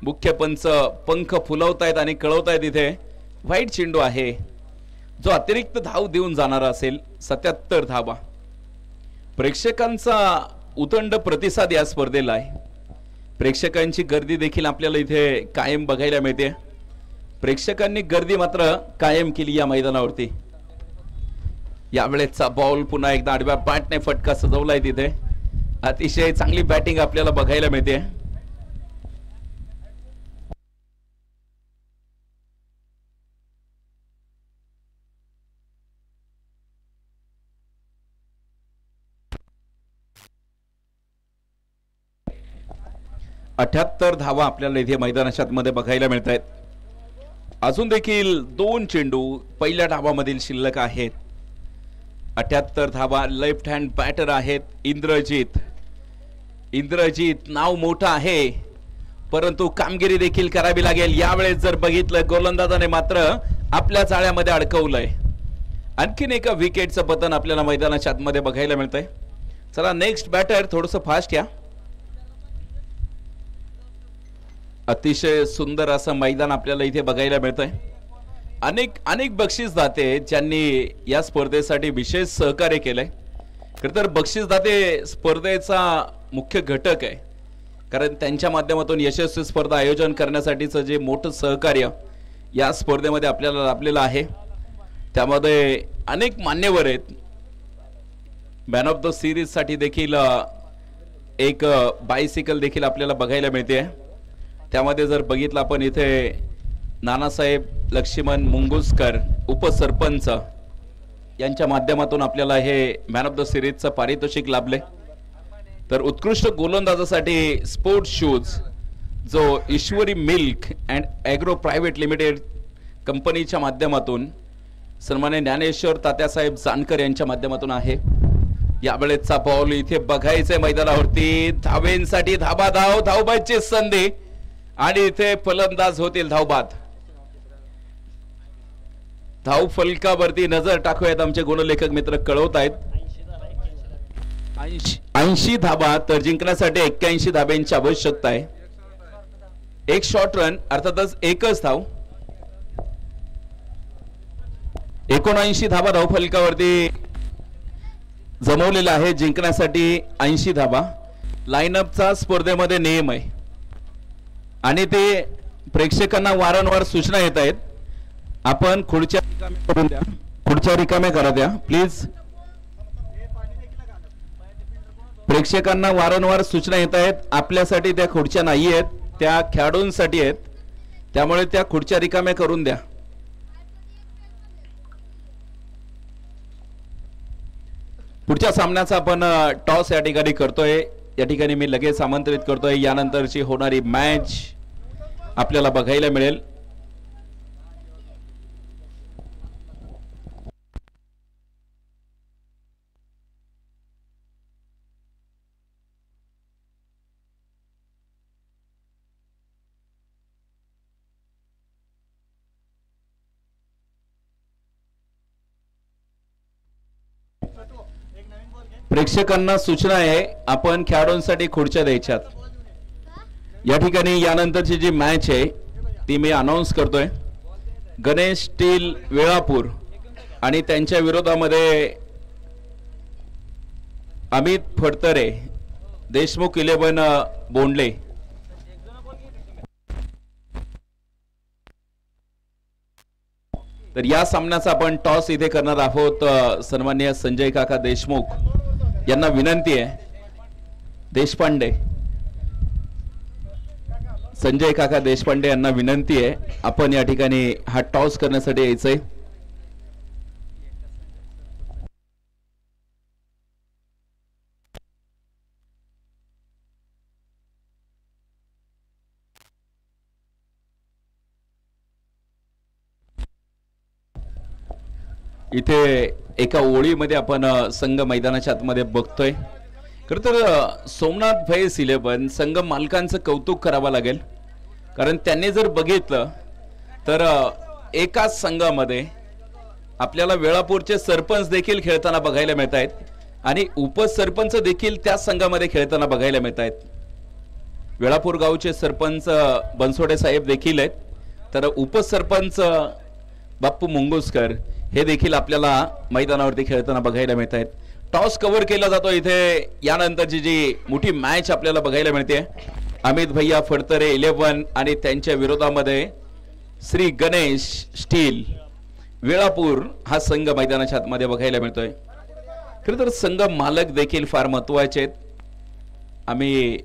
मुख्य पंच पंख फुलवतायत आणि कळवतायत इथे वाईट चेंडू आहे, जो अतिरिक्त धाव देऊन जाणारा असेल. 77 धावा. प्रेक्षकांचा उदंड प्रतिसाद या स्पर्धेला आहे. प्रेक्षकांची गर्दी देखील आपल्याला इथे कायम बघायला मिळते. प्रेक्षकांनी गर्दी मात्र कायम केली या मैदानावरती. यावेळेचा बॉल पुन्हा एकदा आडव्या बॅटने फटका सजवलाय तिथे. अतिशय चांगली बॅटिंग आपल्याला बघायला मिळते. अठ्याहत्तर धावा आपल्याला इथे मैदानाच्या मध्ये बघायला मिळत आहेत. अजून देखील 2 चेंडू पहिल्या डावामधील शिल्लक आहेत. 78 धावा. लेफ्ट हँड बॅटर आहेत इंद्रजीत नाव मोठं आहे, परंतु कामगिरी देखील करावी लागेल. यावेळेस जर बघितलं गोलंदाजाने मात्र आपल्या जाळ्यामध्ये अडकवलंय. आणखीन एका विकेटचं पतन आपल्याला मैदानाच्या आतमध्ये बघायला मिळतंय. चला नेक्स्ट बॅटर थोडंसं फास्ट घ्या. अतिशय सुंदर असं मैदान आपल्याला इथे बघायला मिळतंय. अनेक बक्षीसदाते ज्यांनी या स्पर्धेसाठी विशेष सहकार्य केलंय. खरं तर बक्षीसदाते स्पर्धेचा मुख्य घटक आहे, कारण त्यांच्या माध्यमातून यशस्वी स्पर्धा आयोजन करण्यासाठीचं जे मोठं सहकार्य या स्पर्धेमध्ये आपल्याला लाभलेलं आहे. त्यामध्ये अनेक मान्यवर आहेत. मॅन ऑफ द सिरीज साठी देखील एक बायसिकल देखील आपल्याला बघायला मिळते. त्यामध्ये जर बघितलं आपण इथे नानासाहेब लक्ष्मण मुंगुसकर उपसरपंच यांच्या माध्यमातून आपल्याला हे मॅन ऑफ द सिरीजचं पारितोषिक लाभले. तर उत्कृष्ट गोलंदाजासाठी स्पोर्ट्स शूज जो Ishwari milk and agro private limited कंपनीच्या माध्यमातून सन्मान्य ज्ञानेश्वर तात्यासाहेब जानकर यांच्या माध्यमातून आहे. यावेळेचा बॉल इथे बघायचंय मैदानावरती. धावेंसाठी धावबादची संधी आणि इथे फलंदाज होतील धावबाद. धाव फलकावरती नजर टाकूयात आमचे गुणलेखक मित्र कळवत आहेत. 80 धाबा तर जिंकण्यासाठी 81 धाब्यांची आवश्यकता आहे. एक शॉर्ट रन अर्थातच एकच धाव. 79 धाबा धाव फलकावरती जमवलेला आहे. जिंकण्यासाठी 80 धाबा. लाईनअपचा स्पर्धेमध्ये नियम आहे आणि ते प्रेक्षकांना वारंवार सूचना येत आहेत. आपण खुर्च्या रिकाम्या करा द्या प्लीज. प्रेक्षकांना वारंवार सूचना येत आहेत, आपल्यासाठी त्या खुर्च्या नाही आहेत, त्या खेळाडूंसाठी आहेत, त्यामुळे त्या खुर्च्या रिकाम्या करून द्या. पुढच्या सामन्याचा आपण टॉस या ठिकाणी करतोय. या ठिकाणी मी लगेच आमंत्रित करतोय, यानंतरची होणारी मॅच आपल्याला बघायला मिळेल. प्रेक्षकांना सूचना आहे, आपण खेळाडूंसाठी खुर्च्या द्यायच्यात. या ठिकाणी यानंतरची जी मॅच आहे ती मी अनाउन्स करतोय. गणेश स्टील वेळापूर आणि त्यांच्या विरोधामध्ये अमित फडतरे, देशमुख 11 बोंडले. तर या सामन्याचा आपण टॉस इथे करणार आहोत. सन्माननीय संजय काका देशमुख यांना विनंती आहे, देशपांडे, संजय काका देशपांडे यांना विनंती आहे, आपण या ठिकाणी हा टॉस करण्यासाठी यायचंय. इथे एका ओळीमध्ये आपण संघ मैदानाच्या आतमध्ये बघतोय. खरं तर सोमनाथ भैस 11 संघ मालकांचं कौतुक करावं लागेल, कारण त्यांनी जर बघितलं तर एकाच संघामध्ये आपल्याला वेळापूरचे सरपंच देखील खेळताना बघायला मिळत आहेत आणि उपसरपंच देखील त्या संघामध्ये खेळताना बघायला मिळत आहेत. वेळापूर गावचे सरपंच बनसोडे साहेब देखील आहेत, तर उपसरपंच बाप्पू मुंगुसकर हे देखील आपल्याला मैदानावरती खेळताना बघायला मिळत आहेत. टॉस कव्हर केला जातो इथे. यानंतरची जी मोठी मॅच आपल्याला बघायला मिळते, अमित भैया फडतरे 11 आणि त्यांच्या विरोधामध्ये श्री गणेश स्टील वेळापूर हा संघ मैदानाच्या आतमध्ये बघायला मिळतोय. खरं तर संघ मालक देखील फार महत्वाचे आहेत. आम्ही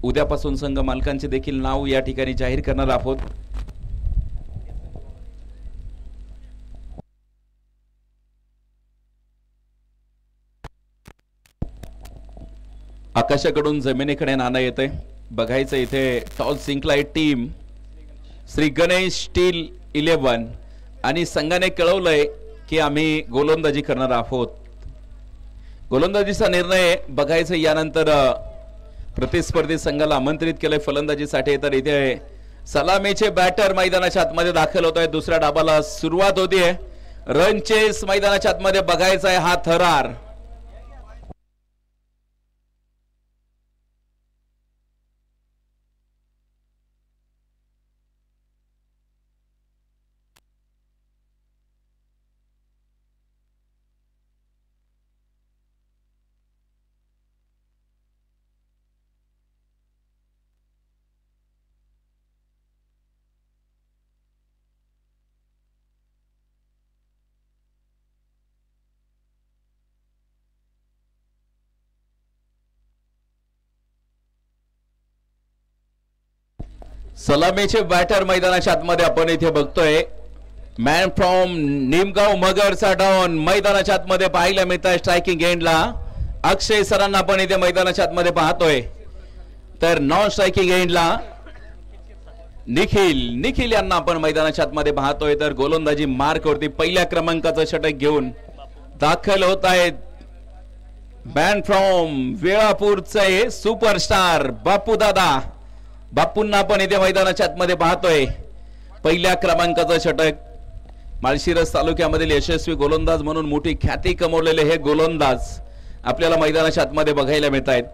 उद्यापासून संघ मालकांचे देखील नाव या ठिकाणी जाहीर करणार आहोत. आकाशाकडून जमिनीकडे नाणं येते. बघायचं इथे टॉस जिंकलाय टीम श्री गणेश स्टील 11 आणि संघाने कळवलंय की आम्ही गोलंदाजी करणार आहोत. गोलंदाजीचा निर्णय बघायचं. यानंतर प्रतिस्पर्धी संघाला आमंत्रित केलंय फलंदाजीसाठी. तर इथे सलामीचे बॅटर मैदानाच्या आतमध्ये दाखल होत आहे. दुसऱ्या डाबाला सुरुवात होतीये. रन चेस मैदानाच्या आतमध्ये बघायचा आहे हा थरार. सलामीचे बॅटर मैदानाच्या आतमध्ये आपण इथे बघतोय. मॅन फ्रॉम निमगाव मगरचा डाऊन मैदानाच्या आतमध्ये पाहायला मिळत आहे. स्ट्रायकिंग एंडला अक्षय सरांना आपण इथे मैदानाच्या आतमध्ये पाहतोय. तर नॉन स्ट्रायकिंग एंडला निखिल यांना आपण मैदानाच्या आतमध्ये पाहतोय. तर गोलंदाजी मार्कवरती पहिल्या क्रमांकाचं षटक घेऊन दाखल होत आहेत मॅन फ्रॉम वेळापूरचे सुपरस्टार बापू दादा. बापूंना आपण इथे मैदानाच्या आतमध्ये पाहतोय. पहिल्या क्रमांकाचं षटक. माळशिरस तालुक्यामधील यशस्वी गोलंदाज म्हणून मोठी ख्याती कमवलेले हे गोलंदाज आपल्याला मैदानाच्या आतमध्ये बघायला मिळत आहेत.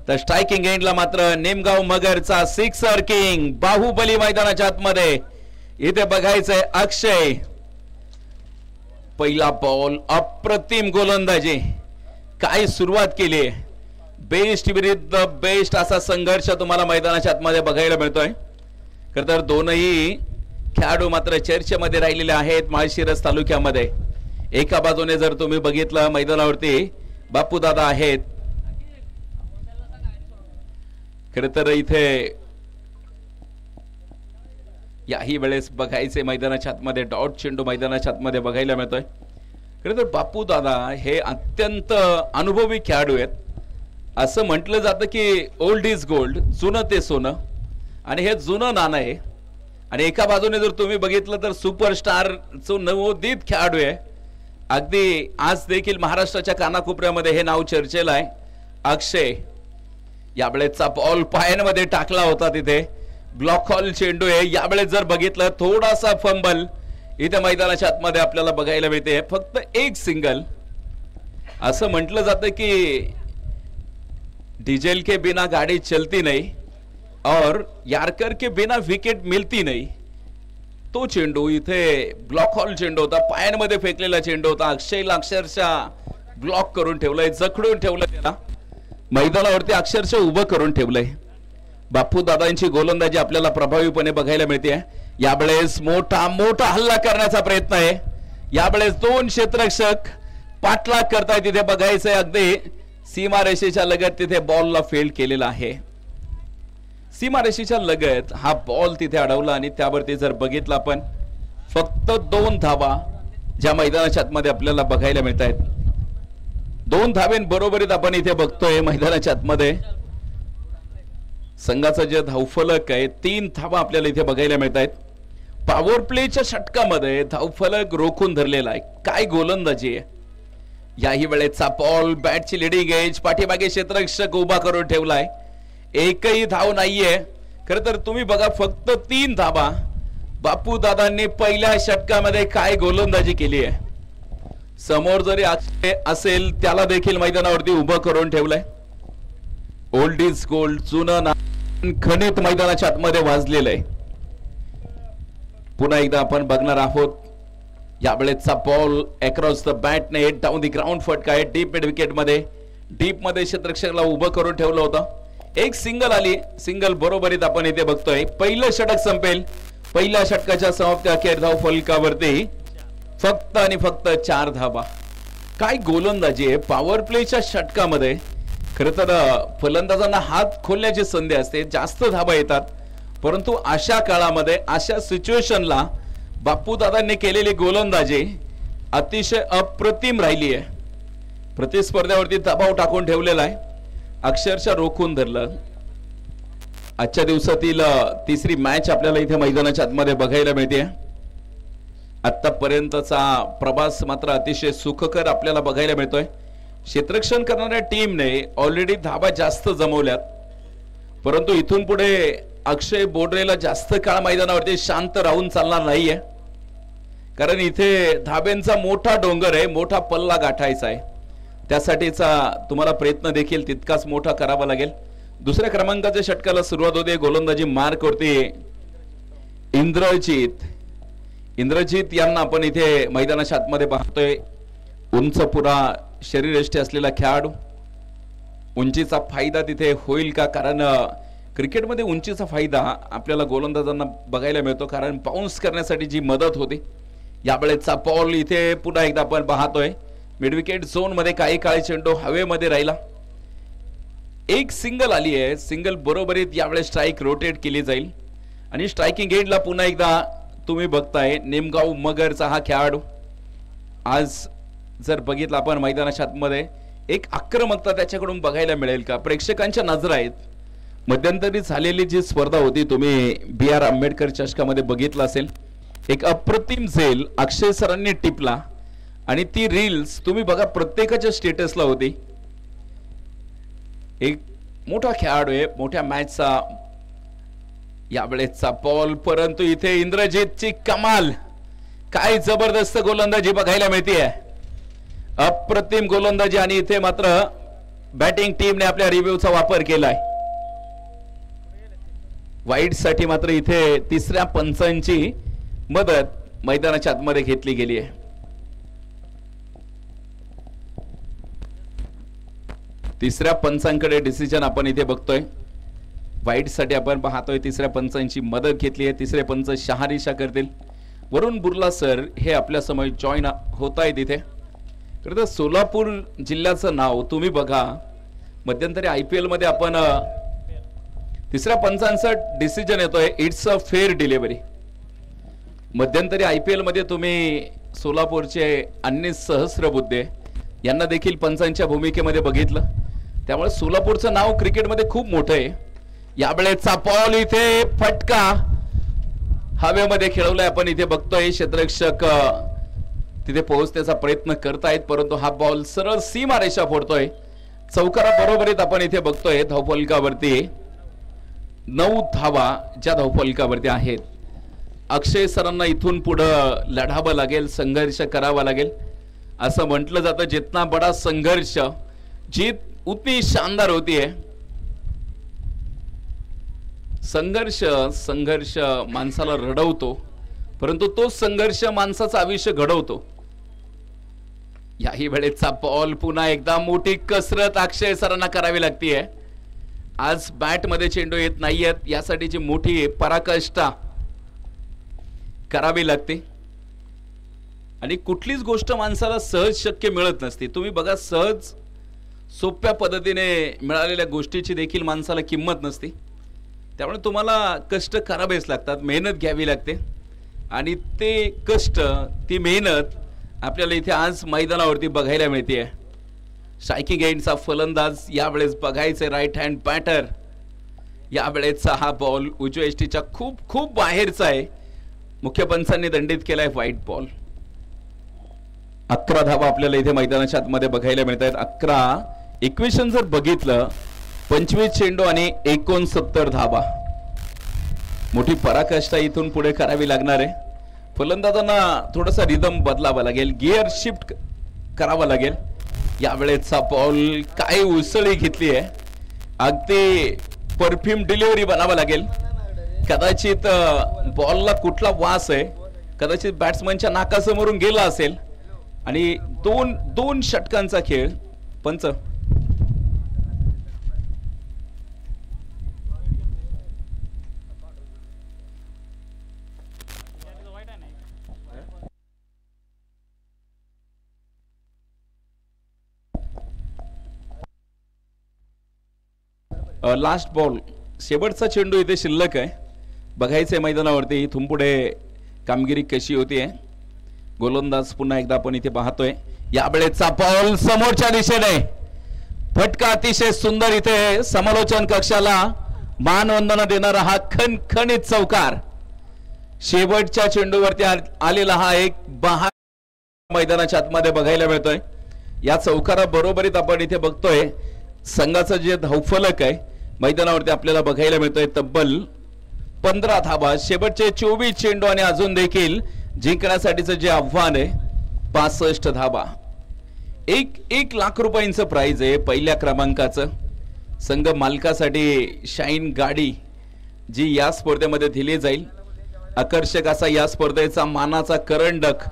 तर स्ट्रायकिंग एंडला मात्र निमगाव मगरचा सिक्सर किंग बाहुबली मैदानाच्या आतमध्ये इथे बघायचंय अक्षय. पहिला बॉल, अप्रतिम गोलंदाजी. काय सुरुवात केली. बेस्ट विरुद्ध बेस्ट असा संघर्ष तुम्हाला मैदानाच्या आतमध्ये बघायला मिळतोय. खरं तर दोनही खेळाडू मात्र चर्चेमध्ये राहिलेले आहेत माळशिरस तालुक्यामध्ये. एका बाजूने जर तुम्ही बघितलं मैदानावरती बापूदादा आहेत खरं तर इथे याही वेळेस बघायचे मैदानाच्या आतमध्ये डॉट चेंडू मैदानाच्या आतमध्ये बघायला मिळतोय. खरं तर बापू दादा हे अत्यंत अनुभवी खेळाडू आहेत. असं म्हटलं जातं की ओल्ड इज गोल्ड, जुनं ते सोनं, आणि हे जुनं नाणं आहे. आणि एका बाजूने जर तुम्ही बघितलं तर सुपरस्टार जो नवोदित खेळाडू आहे, अगदी आज देखील महाराष्ट्राच्या कानाकोपऱ्यामध्ये हे नाव चर्चेला आहे, अक्षय. यावेळेचा बॉल पायांमध्ये टाकला होता, तिथे ब्लॉक हॉल चेंडू आहे. यावेळेस जर बघितलं थोडासा फंबल इथे मैदानाच्या आतमध्ये आपल्याला बघायला मिळते. फक्त एक सिंगल. असं म्हटलं जातं की डीजल के बिना गाड़ी चलती नहीं और यार्कर के बिना विकेट मिलती नहीं. तो चेंडू इथे ब्लॉक हॉल चेंडू होता, पायांमध्ये फेकलेला चेंडू होता. अक्षयला अक्षरशः ब्लॉक करून ठेवलंय, जखडून ठेवलं, त्याला मैदानावरती अक्षरशः उभं करून ठेवलंय. बापू दादांची गोलंदाजी आपल्याला प्रभावीपणे बघायला मिळते. यावेळेस मोठा मोठा हल्ला करण्याचा प्रयत्न आहे. यावेळेस दोन क्षेत्ररक्षक पाठलाग करतायत. तिथे बघायचंय अगदी सीमारेषेच्या लगत तिथे बॉलला फेल्ड केलेला आहे. सीमारेषेच्या लगत हा बॉल तिथे अडवला आणि त्यावरती जर बघितलं आपण फक्त 2 धावा ज्या मैदानाच्या आतमध्ये आपल्याला बघायला मिळत आहेत. 2 धावेंबरोबरीत आपण इथे बघतोय मैदानाच्या आतमध्ये संघाचा जे धावफलक आहे 3 धावा आपल्याला इथे बघायला मिळत आहेत. पॉवर प्लेच्या षटकामध्ये धावफलक रोखून धरलेला आहे. काय गोलंदाजी आहे. याही वेळेचा बॉल बॅटची लिडिंग एज, पाठीमागे क्षेत्ररक्षक उभा करून ठेवलाय. एकही धाव नाहीये. खरं तर तुम्ही बघा फक्त 3 धावा. बापू दादांनी पहिल्या षटकामध्ये काय गोलंदाजी केली आहे. समोर जरी असेल त्याला देखील मैदानावरती उभं करून ठेवलंय. ओल्ड इज गोल्ड, जुनं नाणं खणित मैदानाच्या आतमध्ये वाजलेलं आहे. पुन्हा एकदा आपण बघणार आहोत. यावेळेचा ball across the bat net down the ground फटका आहे. डीप मिड विकेट मध्ये, डीप मध्ये क्षेत्ररक्षकाला उभं करून ठेवलं होतं. एक सिंगल आली. सिंगल बरोबरीत आपण इथे बघतोय पहिलं षटक संपेल. पहिल्या षटकाच्या समाप्ती अखेर धाव फलकावरती फक्त आणि फक्त 4 धावा. काय गोलंदाजी आहे. पॉवर प्लेच्या षटकामध्ये खरं तर फलंदाजांना हात खोलण्याची संधी असते, जास्त धावा येतात, परंतु अशा काळामध्ये अशा सिच्युएशनला बापू दादांनी केलेली गोलंदाजी अतिशय अप्रतिम राहिली आहे. प्रतिस्पर्ध्यावरती दबाव टाकून ठेवलेला आहे, अक्षरशः रोखून धरलं. आजच्या दिवसातील तिसरी मॅच आपल्याला इथे मैदानाच्या आतमध्ये बघायला मिळते. आतापर्यंतचा प्रवास मात्र अतिशय सुखकर आपल्याला बघायला मिळतोय. क्षेत्ररक्षण करणाऱ्या टीमने ऑलरेडी धाबा जास्त जमवल्यात, परंतु इथून पुढे अक्षय बोडरेला जास्त काळ मैदानावरती शांत राहून चालणार नाहीये, कारण इथे धाब्यांचा मोठा डोंगर आहे, मोठा पल्ला गाठायचा आहे. त्यासाठीचा तुम्हाला प्रयत्न देखील तितकाच मोठा करावा लागेल. दुसऱ्या क्रमांकाच्या षटकाला सुरुवात होते. गोलंदाजी मार्क करते इंद्रजीत यांना आपण इथे मैदानाच्या आतमध्ये पाहतोय. उंच पुरा शरीरयष्टी असलेला खेळाडू. उंचीचा फायदा तिथे होईल का, कारण क्रिकेटमध्ये उंचीचा फायदा आपल्याला गोलंदाजांना बघायला मिळतो, कारण बाउन्स करण्यासाठी जी मदत होते. यावेळेचा बॉल इथे पुन्हा एकदा आपण पाहतोय मिड विकेट झोन मध्ये. काही काळी चेंडू हवेमध्ये राहिला. एक सिंगल आली आहे. सिंगल बरोबरीत यावेळेस स्ट्राइक रोटेट केली जाईल आणि स्ट्राइकिंग एंडला पुन्हा एकदा तुम्ही बघताय निमगाव मगरचा हा खेळाडू. आज जर बघितलं आपण मैदानाच्या आतमध्ये एक आक्रमकता त्याच्याकडून बघायला मिळेल का. प्रेक्षकांच्या नजर आहेत. मध्यंतरी झालेली जी स्पर्धा होती तुम्ही BR आंबेडकर चषकामध्ये बघितलं असेल. एक अप्रतिम झेल अक्षय सरांनी टिपला आणि ती रील्स तुम्ही बघा प्रत्येकाच्या स्टेटसला होती. एक मोठा खेळाडू आहे, मोठ्या मॅचचा यावेळेचा बॉल, परंतु इथे इंद्रजीतची कमाल. काय जबरदस्त गोलंदाजी बघायला मिळते. अप्रतिम गोलंदाजी आणि इथे मात्र बॅटिंग टीमने आपल्या रिव्ह्यूचा वापर केलाय. वाईड साठी मात्र इथे तिसऱ्या पंचांची मदत मैदानाच्या आतमध्ये घेतली गेली आहे. तिसऱ्या पंचांकडे डिसिजन आपण इथे बघतोय. वाईड साठी आपण पाहतोय तिसऱ्या पंचांची मदत घेतली आहे. तिसरे पंच शहानिशा करतील. वरुण बुर्ला सर हे आपल्या समोर जॉईन होत आहेत इथे. तर सोलापूर जिल्ह्याचं नाव तुम्ही बघा. मध्यंतरी IPL मध्ये आपण तिसऱ्या पंचांचा डिसिजन येतोय, इट्स अ फेअर डिलिव्हरी. मध्यंतरी IPL मध्ये तुम्ही सोलापूरचे अन्य सहस्रबुद्धे यांना देखील पंचांच्या भूमिकेमध्ये बघितलं. त्यामुळे सोलापूरचं नाव क्रिकेटमध्ये खूप मोठं आहे. यावेळेचा बॉल इथे फटका हवेमध्ये खेळवलाय. आपण इथे बघतोय क्षेत्ररक्षक तिथे पोहोचण्याचा प्रयत्न करतायत, परंतु हा बॉल सरळ सीमारेषा फोडतोय. चौकारा बरोबरीत आपण इथे बघतोय धावफलकावरती 9 धावा ज्या धावफलकावरती आहेत. अक्षय सरांना इथून पुढं लढावं लागेल, संघर्ष करावा लागेल. असं म्हटलं जातं, जितना बडा संघर्ष जीत उतनी शानदार होती है. संघर्ष माणसाला रडवतो, परंतु तो संघर्ष माणसाचं आयुष्य घडवतो. याही वेळेचा बॉल पुन्हा एकदा मोठी कसरत अक्षय सरांना करावी लागतीये. आज बॅट मध्ये चेंडू येत नाहीयेत, यासाठीची मोठी पराकाष्ठा करावी लागते. आणि कुठलीच गोष्ट माणसाला सहज शक्य मिळत नसते. तुम्ही बघा, सहज सोप्या पद्धतीने मिळालेल्या गोष्टीची देखील माणसाला किंमत नसते. त्यामुळे तुम्हाला कष्ट करावेच लागतात, मेहनत घ्यावी लागते. आणि ते कष्ट, ती मेहनत आपल्याला इथे आज मैदानावरती बघायला मिळते. स्ट्रायकिंग एंडचा फलंदाज यावेळेस बघायचे राईट हँड बॅटर. यावेळेचा हा बॉल उजव्या यष्टीच्या खूप खूप बाहेरचा आहे. मुख्य पंचांनी दंडित केलाय व्हाईट बॉल. 11 धावा आपल्याला इथे मैदानाच्या आतमध्ये बघायला मिळत आहेत. 11 इक्वेशन जर बघितलं, 25 चेंडू आणि 69 धावा. मोठी पराकाष्ठा इथून पुढे करावी लागणार आहे. फलंदाजांना थोडासा रिदम बदलावा लागेल, गिअर शिफ्ट करावा लागेल. यावेळेचा बॉल काय उसळी घेतली आहे, अगदी परफ्यूम डिलिव्हरी बनावा लागेल. कदाचित बॉलला कुठला वास आहे, कदाचित बॅट्समनच्या नाकासमोरून गेला असेल. आणि दोन षटकांचा खेळ. पंच लास्ट बॉल, शेवटचा चेंडू इथे शिल्लक आहे. बघायचंय मैदानावरती इथून पुढे कामगिरी कशी होतीये. गोलंदाज पुन्हा एकदा आपण इथे पाहतोय. यावेळेचा बॉल समोरच्या दिशेने फटका, अतिशय सुंदर. इथे समालोचन कक्षाला मानवंदना देणारा हा खणखणीत चौकार. शेवटच्या चेंडूवरती आलेला हा एक बहार मैदानाच्या आतमध्ये बघायला मिळतोय. या चौकारा बरोबरीत आपण इथे बघतोय संघाचं जे धावफलक आहे मैदानावरती आपल्याला बघायला मिळतोय तब्बल 15 धावा. शेवटचे 24 चेंडू आणि अजून देखील जिंकण्यासाठीचं जे आव्हान आहे 65 धावा. 1 लाख रुपयांचं प्राइज आहे पहिल्या क्रमांकाचं. संघ मालकासाठी शाईन गाडी जी या स्पर्धेमध्ये दिली जाईल. आकर्षक असा या स्पर्धेचा मानाचा करंडक,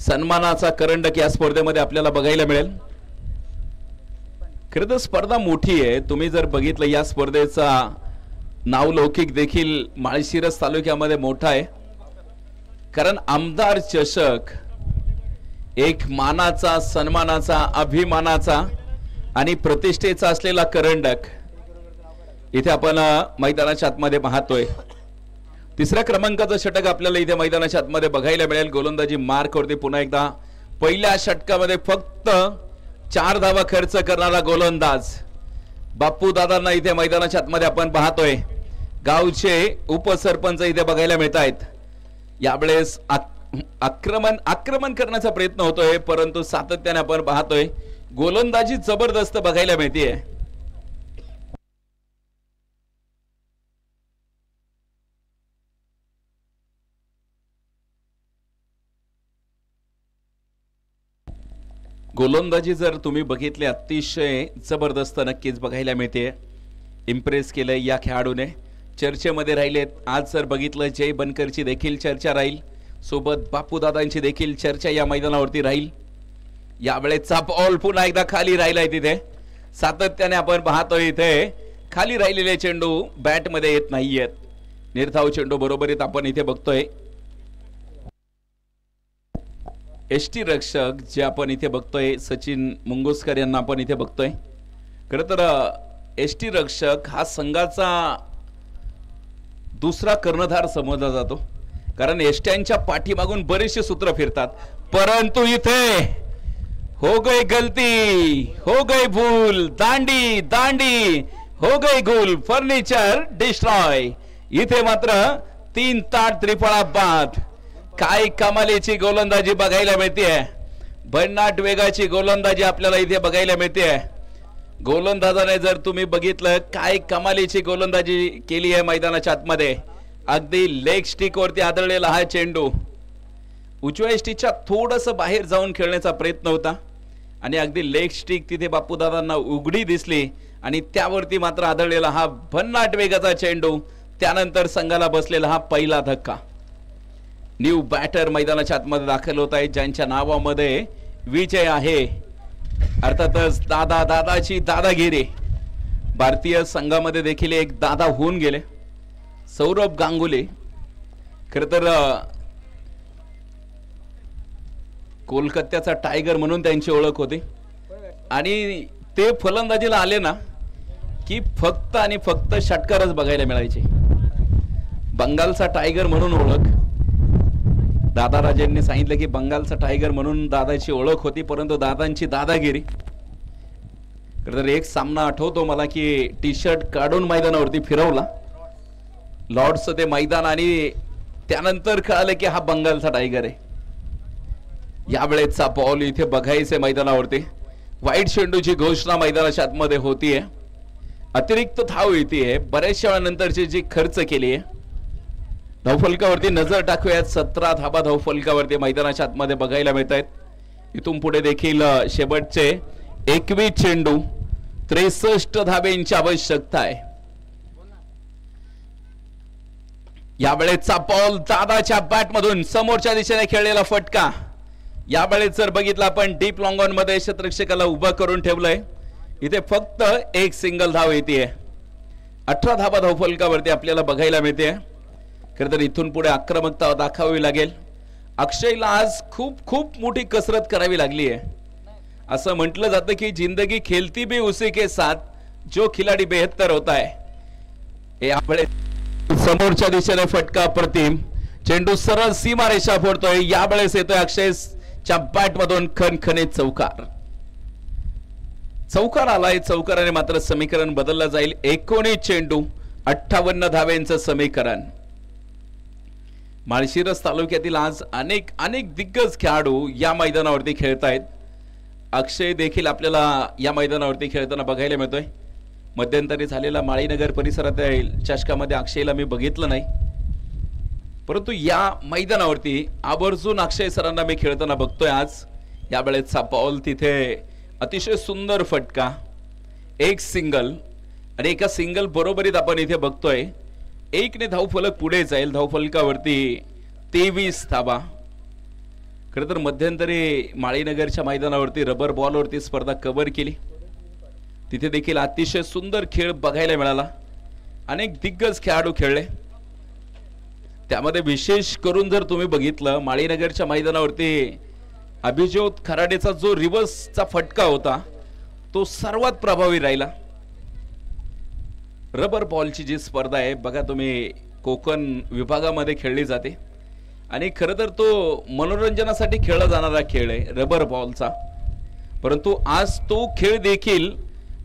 सन्मानाचा करंडक या स्पर्धेमध्ये आपल्याला बघायला मिळेल. खरं तर स्पर्धा मोठी आहे. तुम्ही जर बघितलं, या स्पर्धेचा नावलौकिक देखील माळशिरस तालुक्यामध्ये मोठा आहे. कारण आमदार चषक एक मानाचा, सन्मानाचा, अभिमानाचा आणि प्रतिष्ठेचा असलेला करंडक इथे आपण मैदानाच्या आतमध्ये पाहतोय. तिसऱ्या क्रमांकाचं षटक आपल्याला इथे मैदानाच्या आतमध्ये बघायला मिळेल. गोलंदाजी मार्क वरती पुन्हा एकदा पहिल्या षटकामध्ये फक्त 4 धावा खर्च करणारा गोलंदाज बाप्पू दादांना इथे मैदानाच्या आतमध्ये आपण पाहतोय. गावचे उपसरपंच इथे बघायला मिळत आहेत. यावेळेस आक्रमण करण्याचा प्रयत्न होतोय, परंतु सातत्याने आपण पाहतोय गोलंदाजी जबरदस्त बघायला मिळतेय. गोलंदाजी जर तुम्ही बघितले अतिशय जबरदस्त नक्कीच बघायला मिळते. इम्प्रेस केलंय या खेळाडूने, चर्चेमध्ये राहिलेत. आज जर बघितलं जय बनकरची देखील चर्चा राहील, सोबत बापू दादांची देखील चर्चा या मैदानावरती राहील. यावेळेचा बॉल पुन्हा एकदा खाली राहिलाय. तिथे सातत्याने आपण पाहतोय इथे खाली राहिलेले चेंडू बॅट मध्ये येत नाहीयेत. निर्धाव चेंडू बरोबरीत आपण इथे बघतोय. एसटी रक्षक जे आपण इथे बघतोय सचिन मुंगोस्कर यांना आपण इथे बघतोय. खरं तर एसटी रक्षक हा संघाचा दुसरा कर्णधार समजला जातो, कारण एसट्यांच्या पाठीमागून बरेचसे सूत्र फिरतात, परंतु इथे हो गई गलती, हो गई भूल, दांडी दांडी, हो गई गोल, फर्निचर डिस्ट्रॉय. इथे मात्र 3 ताट त्रिफळा बाद. काय कमालीची गोलंदाजी बघायला मिळते, भन्नाट वेगाची गोलंदाजी आपल्याला इथे बघायला मिळते. गोलंदाजाने जर तुम्ही बघितलं काय कमालीची गोलंदाजी केली आहे मैदानाच्या आतमध्ये. अगदी लेग स्टिक वरती आदळलेला हा चेंडू उजव्या स्टिकच्या थोडस बाहेर जाऊन खेळण्याचा प्रयत्न होता आणि अगदी लेग स्टिक तिथे बापूदादांना उघडी दिसली आणि त्यावरती मात्र आदळलेला हा भन्नाट वेगाचा चेंडू. त्यानंतर संघाला बसलेला हा पहिला धक्का. न्यू बॅटर मैदानाच्या आतमध्ये दाखल होत आहे, ज्यांच्या नावामध्ये विजय आहे. अर्थातच दादा दादाची दादागिरी. भारतीय संघामध्ये देखील एक दादा होऊन गेले, सौरभ गांगुली. खर तर कोलकात्याचा टायगर म्हणून त्यांची ओळख होती आणि ते फलंदाजीला आले ना की फक्त आणि फक्त षटकारच बघायला मिळायचे. बंगालचा टायगर म्हणून ओळख. दादा राजेंनी सांगितलं की बंगालचा टायगर म्हणून दादाची ओळख होती, परंतु दादांची दादागिरी. तर एक सामना आठवतो मला की टी शर्ट काढून मैदानावरती फिरवला लॉर्ड्सचं ते मैदान आणि त्यानंतर कळालं की हा बंगालचा टायगर आहे. यावेळेचा बॉल इथे बघायचे मैदानावरती. वाईट चेंडूची घोषणा मैदानाच्या आतमध्ये होतीये. अतिरिक्त धाव येते बऱ्याचशा वेळानंतरची जी खर्च केली आहे. धावफलकावरती नजर टाकूयात. 17 धाबा धावफलकावरती मैदानाच्या आतमध्ये बघायला मिळत आहेत. इथून पुढे देखील शेवटचे 21 चेंडू 63 धाब्यांची आवश्यकता आहे. यावेळेचा बॉल दादाच्या बॅट मधून समोरच्या दिशेने खेळलेला फटका. यावेळेस जर बघितलं आपण डीप लॉंग ऑन मध्ये क्षेत्ररक्षकाला उभा करून ठेवलंय. इथे फक्त एक सिंगल धाव येते. 18 धाबा धावफलकावरती आपल्याला बघायला मिळते. खरं तर इथून पुढे आक्रमकता दाखवावी लागेल. अक्षयला आज खूप खूप मोठी कसरत करावी लागली आहे. असं म्हटलं जातं की जिंदगी खेलती भी उसी के साथ जो खिलाडी बेहतर होता है. यावेळेस समोरच्या दिशेने फटका प्रतिम. चेंडू सरळ सीमारेषा फोडतोय. यावेळेस येतोय अक्षयच्या बॅट मधून खणखणीत चौकार. चौकार आलाय. चौकाराने मात्र समीकरण बदललं जाईल. 19 चेंडू 58 धाव्यांचं समीकरण. माळशिरस तालुक्यातील आज अनेक दिग्गज खेळाडू या मैदानावरती खेळतायत. अक्षय देखील आपल्याला या मैदानावरती खेळताना बघायला मिळतोय. मध्यंतरी झालेला माळीनगर परिसरातील चषकामध्ये अक्षयला मी बघितलं नाही, परंतु या मैदानावरती आवर्जून अक्षय सरांना मी खेळताना बघतोय. आज यावेळेचा बॉल तिथे अतिशय सुंदर फटका. एक सिंगल आणि एका सिंगल बरोबरीत आपण इथे बघतोय. 1 ने धावफलक पुढे जाईल. धावफलकावरती 23 धाबा. खरं तर मध्यंतरी माळीनगरच्या मैदानावरती रबर बॉलवरती स्पर्धा कव्हर केली. तिथे देखील अतिशय सुंदर खेळ बघायला मिळाला. अनेक दिग्गज खेळाडू खेळले. त्यामध्ये विशेष करून जर तुम्ही बघितलं माळीनगरच्या मैदानावरती अभिजित खराडेचा जो रिव्हर्सचा फटका होता तो सर्वात प्रभावी राहिला. रबर बॉलची जी स्पर्धा आहे बघा तुम्ही कोकण विभागामध्ये खेळली जाते आणि खरं तर तो मनोरंजनासाठी खेळला जाणारा खेळ आहे रबर बॉलचा. परंतु आज तो खेळ देखील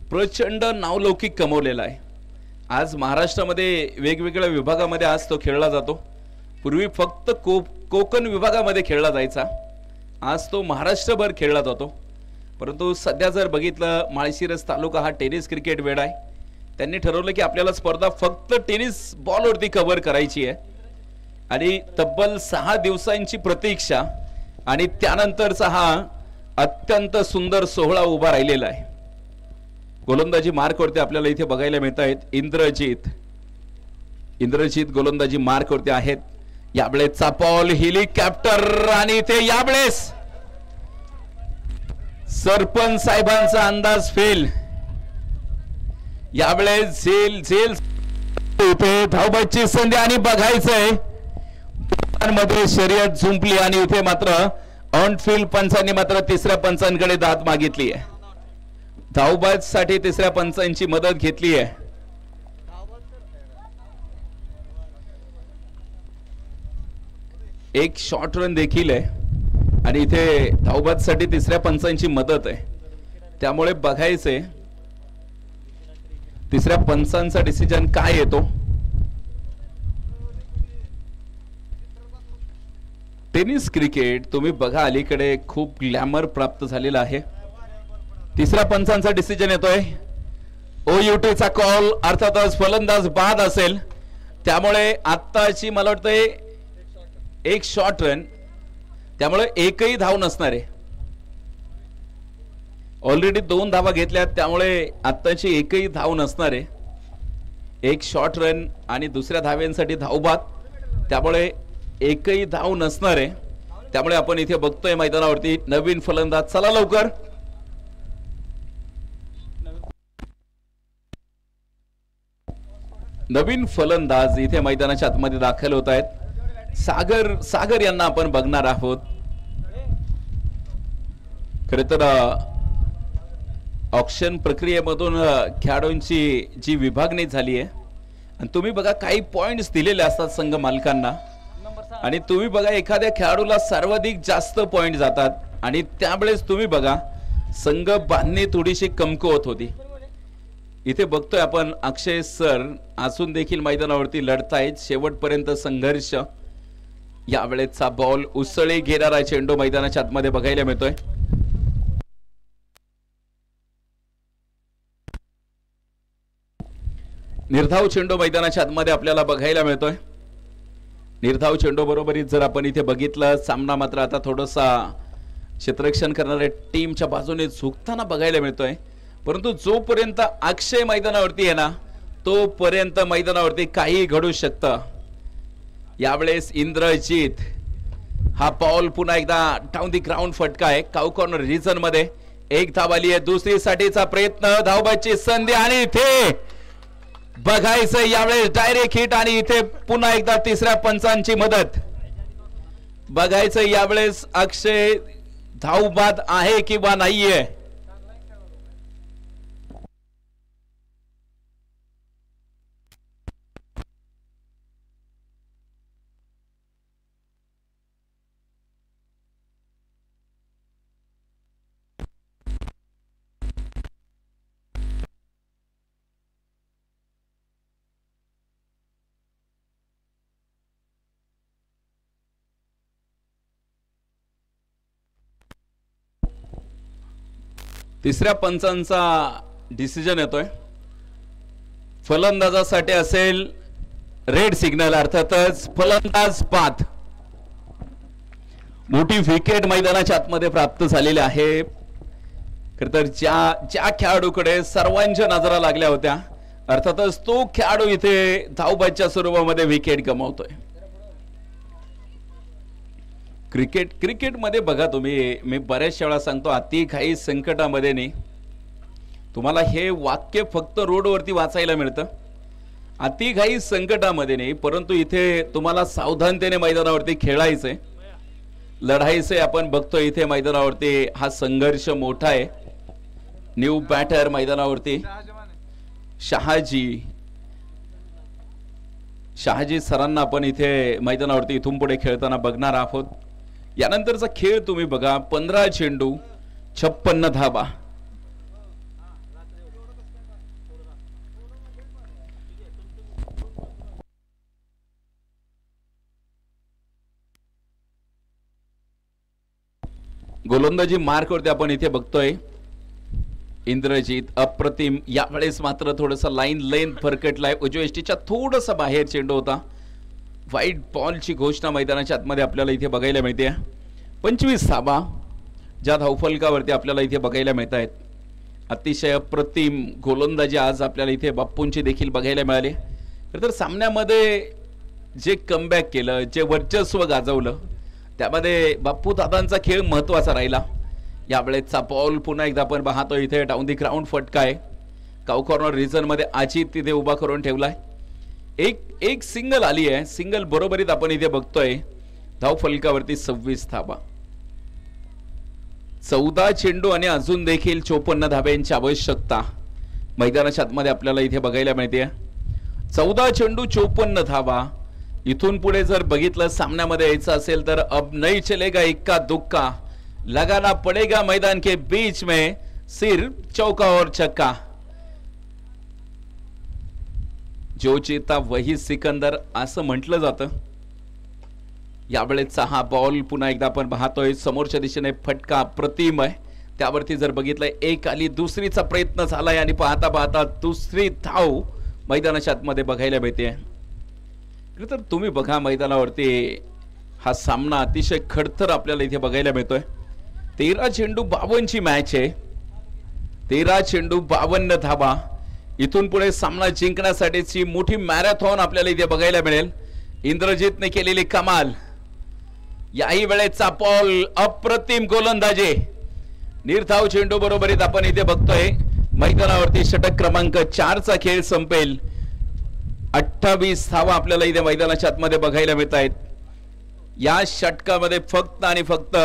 प्रचंड नावलौकिक कमवलेला आहे. आज महाराष्ट्रामध्ये वेगवेगळ्या विभागामध्ये आज तो खेळला जातो. पूर्वी फक्त कोकण विभागामध्ये खेळला जायचा. आज तो महाराष्ट्रभर खेळला जातो. परंतु सध्या जर बघितलं माळशिरस तालुका हा टेनिस क्रिकेट वेडा आहे. त्यांनी ठरवलं की आपल्याला स्पर्धा फक्त टेनिस बॉलवरती कव्हर करायची आहे आणि तब्बल 6 दिवसांची प्रतीक्षा आणि त्यानंतरचा हा अत्यंत सुंदर सोहळा उभा राहिलेला आहे. गोलंदाजी मार्कवरती आपल्याला इथे बघायला मिळत आहेत. इंद्रजीत गोलंदाजी मार्कवरती आहेत. यावेळेसचा बॉल हेलिकॉप्टर आणि इथे यावेळेस सरपंच साहेबांचा अंदाज फेल. यावेळेस झेल इथे धावबाची संधी आणि बघायचंय मध्ये शर्यत झुंपली आणि इथे मात्र ऑन फील्ड पंचांनी मात्र तिसऱ्या पंचांकडे दाद मागितली आहे. धावबाज साठी तिसऱ्या पंचांची मदत घेतली आहे. एक शॉर्ट रन देखील आहे आणि इथे धावबादसाठी तिसऱ्या पंचांची मदत आहे, त्यामुळे बघायचे तिसऱ्या पंचांचा डिसिजन काय येतो. टेनिस क्रिकेट तुम्ही बघा अलीकडे खूप ग्लॅमर प्राप्त झालेला आहे. तिसऱ्या पंचांचा डिसिजन येतोय. OUTचा कॉल अर्थातच फलंदाज बाद असेल, त्यामुळे आत्ताची मला वाटतंय एक शॉर्ट रन, त्यामुळे एकही धाव नसणार आहे. ऑलरेडी 2 धावा घेतल्यात, त्यामुळे आत्ताची एकही धाव नसणार आहे. एक शॉर्ट रन आणि दुसऱ्या धाव्यांसाठी धावबाद, त्यामुळे एकही धाव नसणार आहे. त्यामुळे आपण इथे बघतोय मैदानावरती नवीन फलंदाज. चला लवकर. नवीन फलंदाज इथे मैदानाच्या आतमध्ये दाखल होत आहेत. सागर यांना आपण बघणार आहोत. खरं तर ऑक्शन प्रक्रियेमधून खेळाडूंची जी विभागणी झाली आहे आणि तुम्ही बघा काही पॉइंट्स दिलेले असतात संघ मालकांना आणि तुम्ही बघा एखाद्या खेळाडूला सर्वाधिक जास्त पॉइंट जातात आणि त्यावेळेस तुम्ही बघा संघ बांधणी थोडीशी कमकुवत होती. इथे बघतोय आपण अक्षय सर असून देखील मैदानावरती लढतायत. शेवटपर्यंत संघर्ष. यावेळेचा बॉल उसळी घेणारा चेंडू मैदानाच्या आतमध्ये बघायला मिळतोय. निर्धाव चेंडू मैदानाच्या आतमध्ये आपल्याला बघायला मिळतोय. निर्धाव चेंडू बरोबरीत जर आपण इथे बघितलं, सामना मात्र आता थोडासा क्षेत्ररक्षण करणाऱ्या टीमच्या बाजूने झुकताना बघायला मिळतोय. परंतु जोपर्यंत अक्षय मैदानावरती आहे ना, तोपर्यंत मैदानावरती काही घडू शकतं. यावेळेस इंद्रजीत हा बॉल पुन्हा एकदा डाऊन दी ग्राउंड फटका आहे. काऊ कॉर्नर रिजन मध्ये एक धाव आली आहे. दुसरी साठीचा प्रयत्न, धावबाची संधी आणि इथे बघायचं यावेळेस डायरेक्ट हिट आणि इथे पुन्हा एकदा तिसऱ्या पंचांची मदत. बघायचं यावेळेस अक्षय धावबाद आहे किंवा नाहीये. तिसऱ्या पंचांचा डिसिजन येतोय. फलंदाजासाठी असेल रेड सिग्नल, अर्थातच फलंदाज बाद. मोठी विकेट मैदानाच्या आतमध्ये प्राप्त झालेली आहे. खरं तर ज्या खेळाडूकडे सर्वांच्या नजरा लागल्या होत्या, अर्थातच तो खेळाडू इथे धावबादच्या स्वरूपामध्ये विकेट गमावतोय. क्रिकेटमध्ये बघा तुम्ही, मी बऱ्याच वेळा सांगतो, अति घाई संकटामध्ये नाही. तुम्हाला हे वाक्य फक्त रोडवरती वाचायला मिळतं. अति घाई संकटामध्ये नाही, परंतु इथे तुम्हाला सावधानतेने मैदानावरती खेळायचंय, लढायचंय. आपण बघतोय इथे मैदानावरती हा संघर्ष मोठा आहे. न्यू बॅटर मैदानावरती शहाजी सरांना आपण इथे मैदानावरती इथून पुढे खेळताना बघणार आहोत. यानंतरचा खेळ तुम्ही बघा. 15 चेंडू 56 धावा. गोलंदाजी मार्कवरती आपण इथे बघतोय इंद्रजीत अप्रतिम. यावेळेस मात्र थोडस लाईन फरकटलाय. उजव्या यष्टीच्या थोडस बाहेर चेंडू होता. व्हाईट बॉलची घोषणा मैदानाच्या आतमध्ये आपल्याला इथे बघायला मिळते. 25 धावा ज्या धावफलकावरती आपल्याला इथे बघायला मिळत आहेत. अतिशय अप्रतिम गोलंदाजी आज आपल्याला इथे बाप्पूंची देखील बघायला मिळाली. तर सामन्यामध्ये जे कमबॅक केलं, जे वर्चस्व गाजवलं, त्यामध्ये बाप्पू दादांचा खेळ महत्वाचा राहिला. यावेळेचा बॉल पुन्हा एकदा आपण पाहतो इथे डाऊन दी ग्राउंड फटका आहे. काऊ कॉर्नर रिजन मध्ये अजित तिथे उभा करून ठेवलाय. एक सिंगल आली आहे. सिंगल बरोबरीत आपण इथे बघतोय धाव फलकावरती 26 धावा. 14 चेंडू आणि अजून देखील 54 धाब्यांची आवश्यकता मैदानाच्या आतमध्ये आपल्याला इथे बघायला मिळते. 14 चेंडू 54 धावा. इथून पुढे जर बघितलं सामन्यामध्ये यायचं असेल तर अब नहीं चलेगा इक्का दुक्का, लगाना पड़ेगा मैदान के बीच में, सिर्फ चौका और छक्का, जो चेता वही सिकंदर असं म्हटलं जातं. यावेळेचा हा बॉल पुन्हा एकदा आपण पाहतोय समोरच्या दिशेने फटका प्रतिम आहे. त्यावरती जर बघितलं एक आली, दुसरीचा प्रयत्न झालाय आणि पाहता पाहता दुसरी धाव मैदानाच्या आतमध्ये बघायला मिळते. तर तुम्ही बघा मैदानावरती हा सामना अतिशय खडतर आपल्याला इथे बघायला मिळतोय. 13 चेंडू 52 ची मॅच आहे. 13 चेंडू 52 धावा. इथून पुढे सामना जिंकण्यासाठीची मोठी मॅरेथॉन आपल्याला इथे बघायला मिळेल. इंद्रजितने केलेली कमाल. याही वेळेचा बॉल, अप्रतिम गोलंदाजी, निर्धाव चेंडू बरोबरीत आपण इथे बघतोय. मैदानावरती षटक क्रमांक 4 चा खेळ संपेल. 28 धावा आपल्याला इथे मैदानाच्या आतमध्ये बघायला मिळत आहेत. या षटकामध्ये फक्त आणि फक्त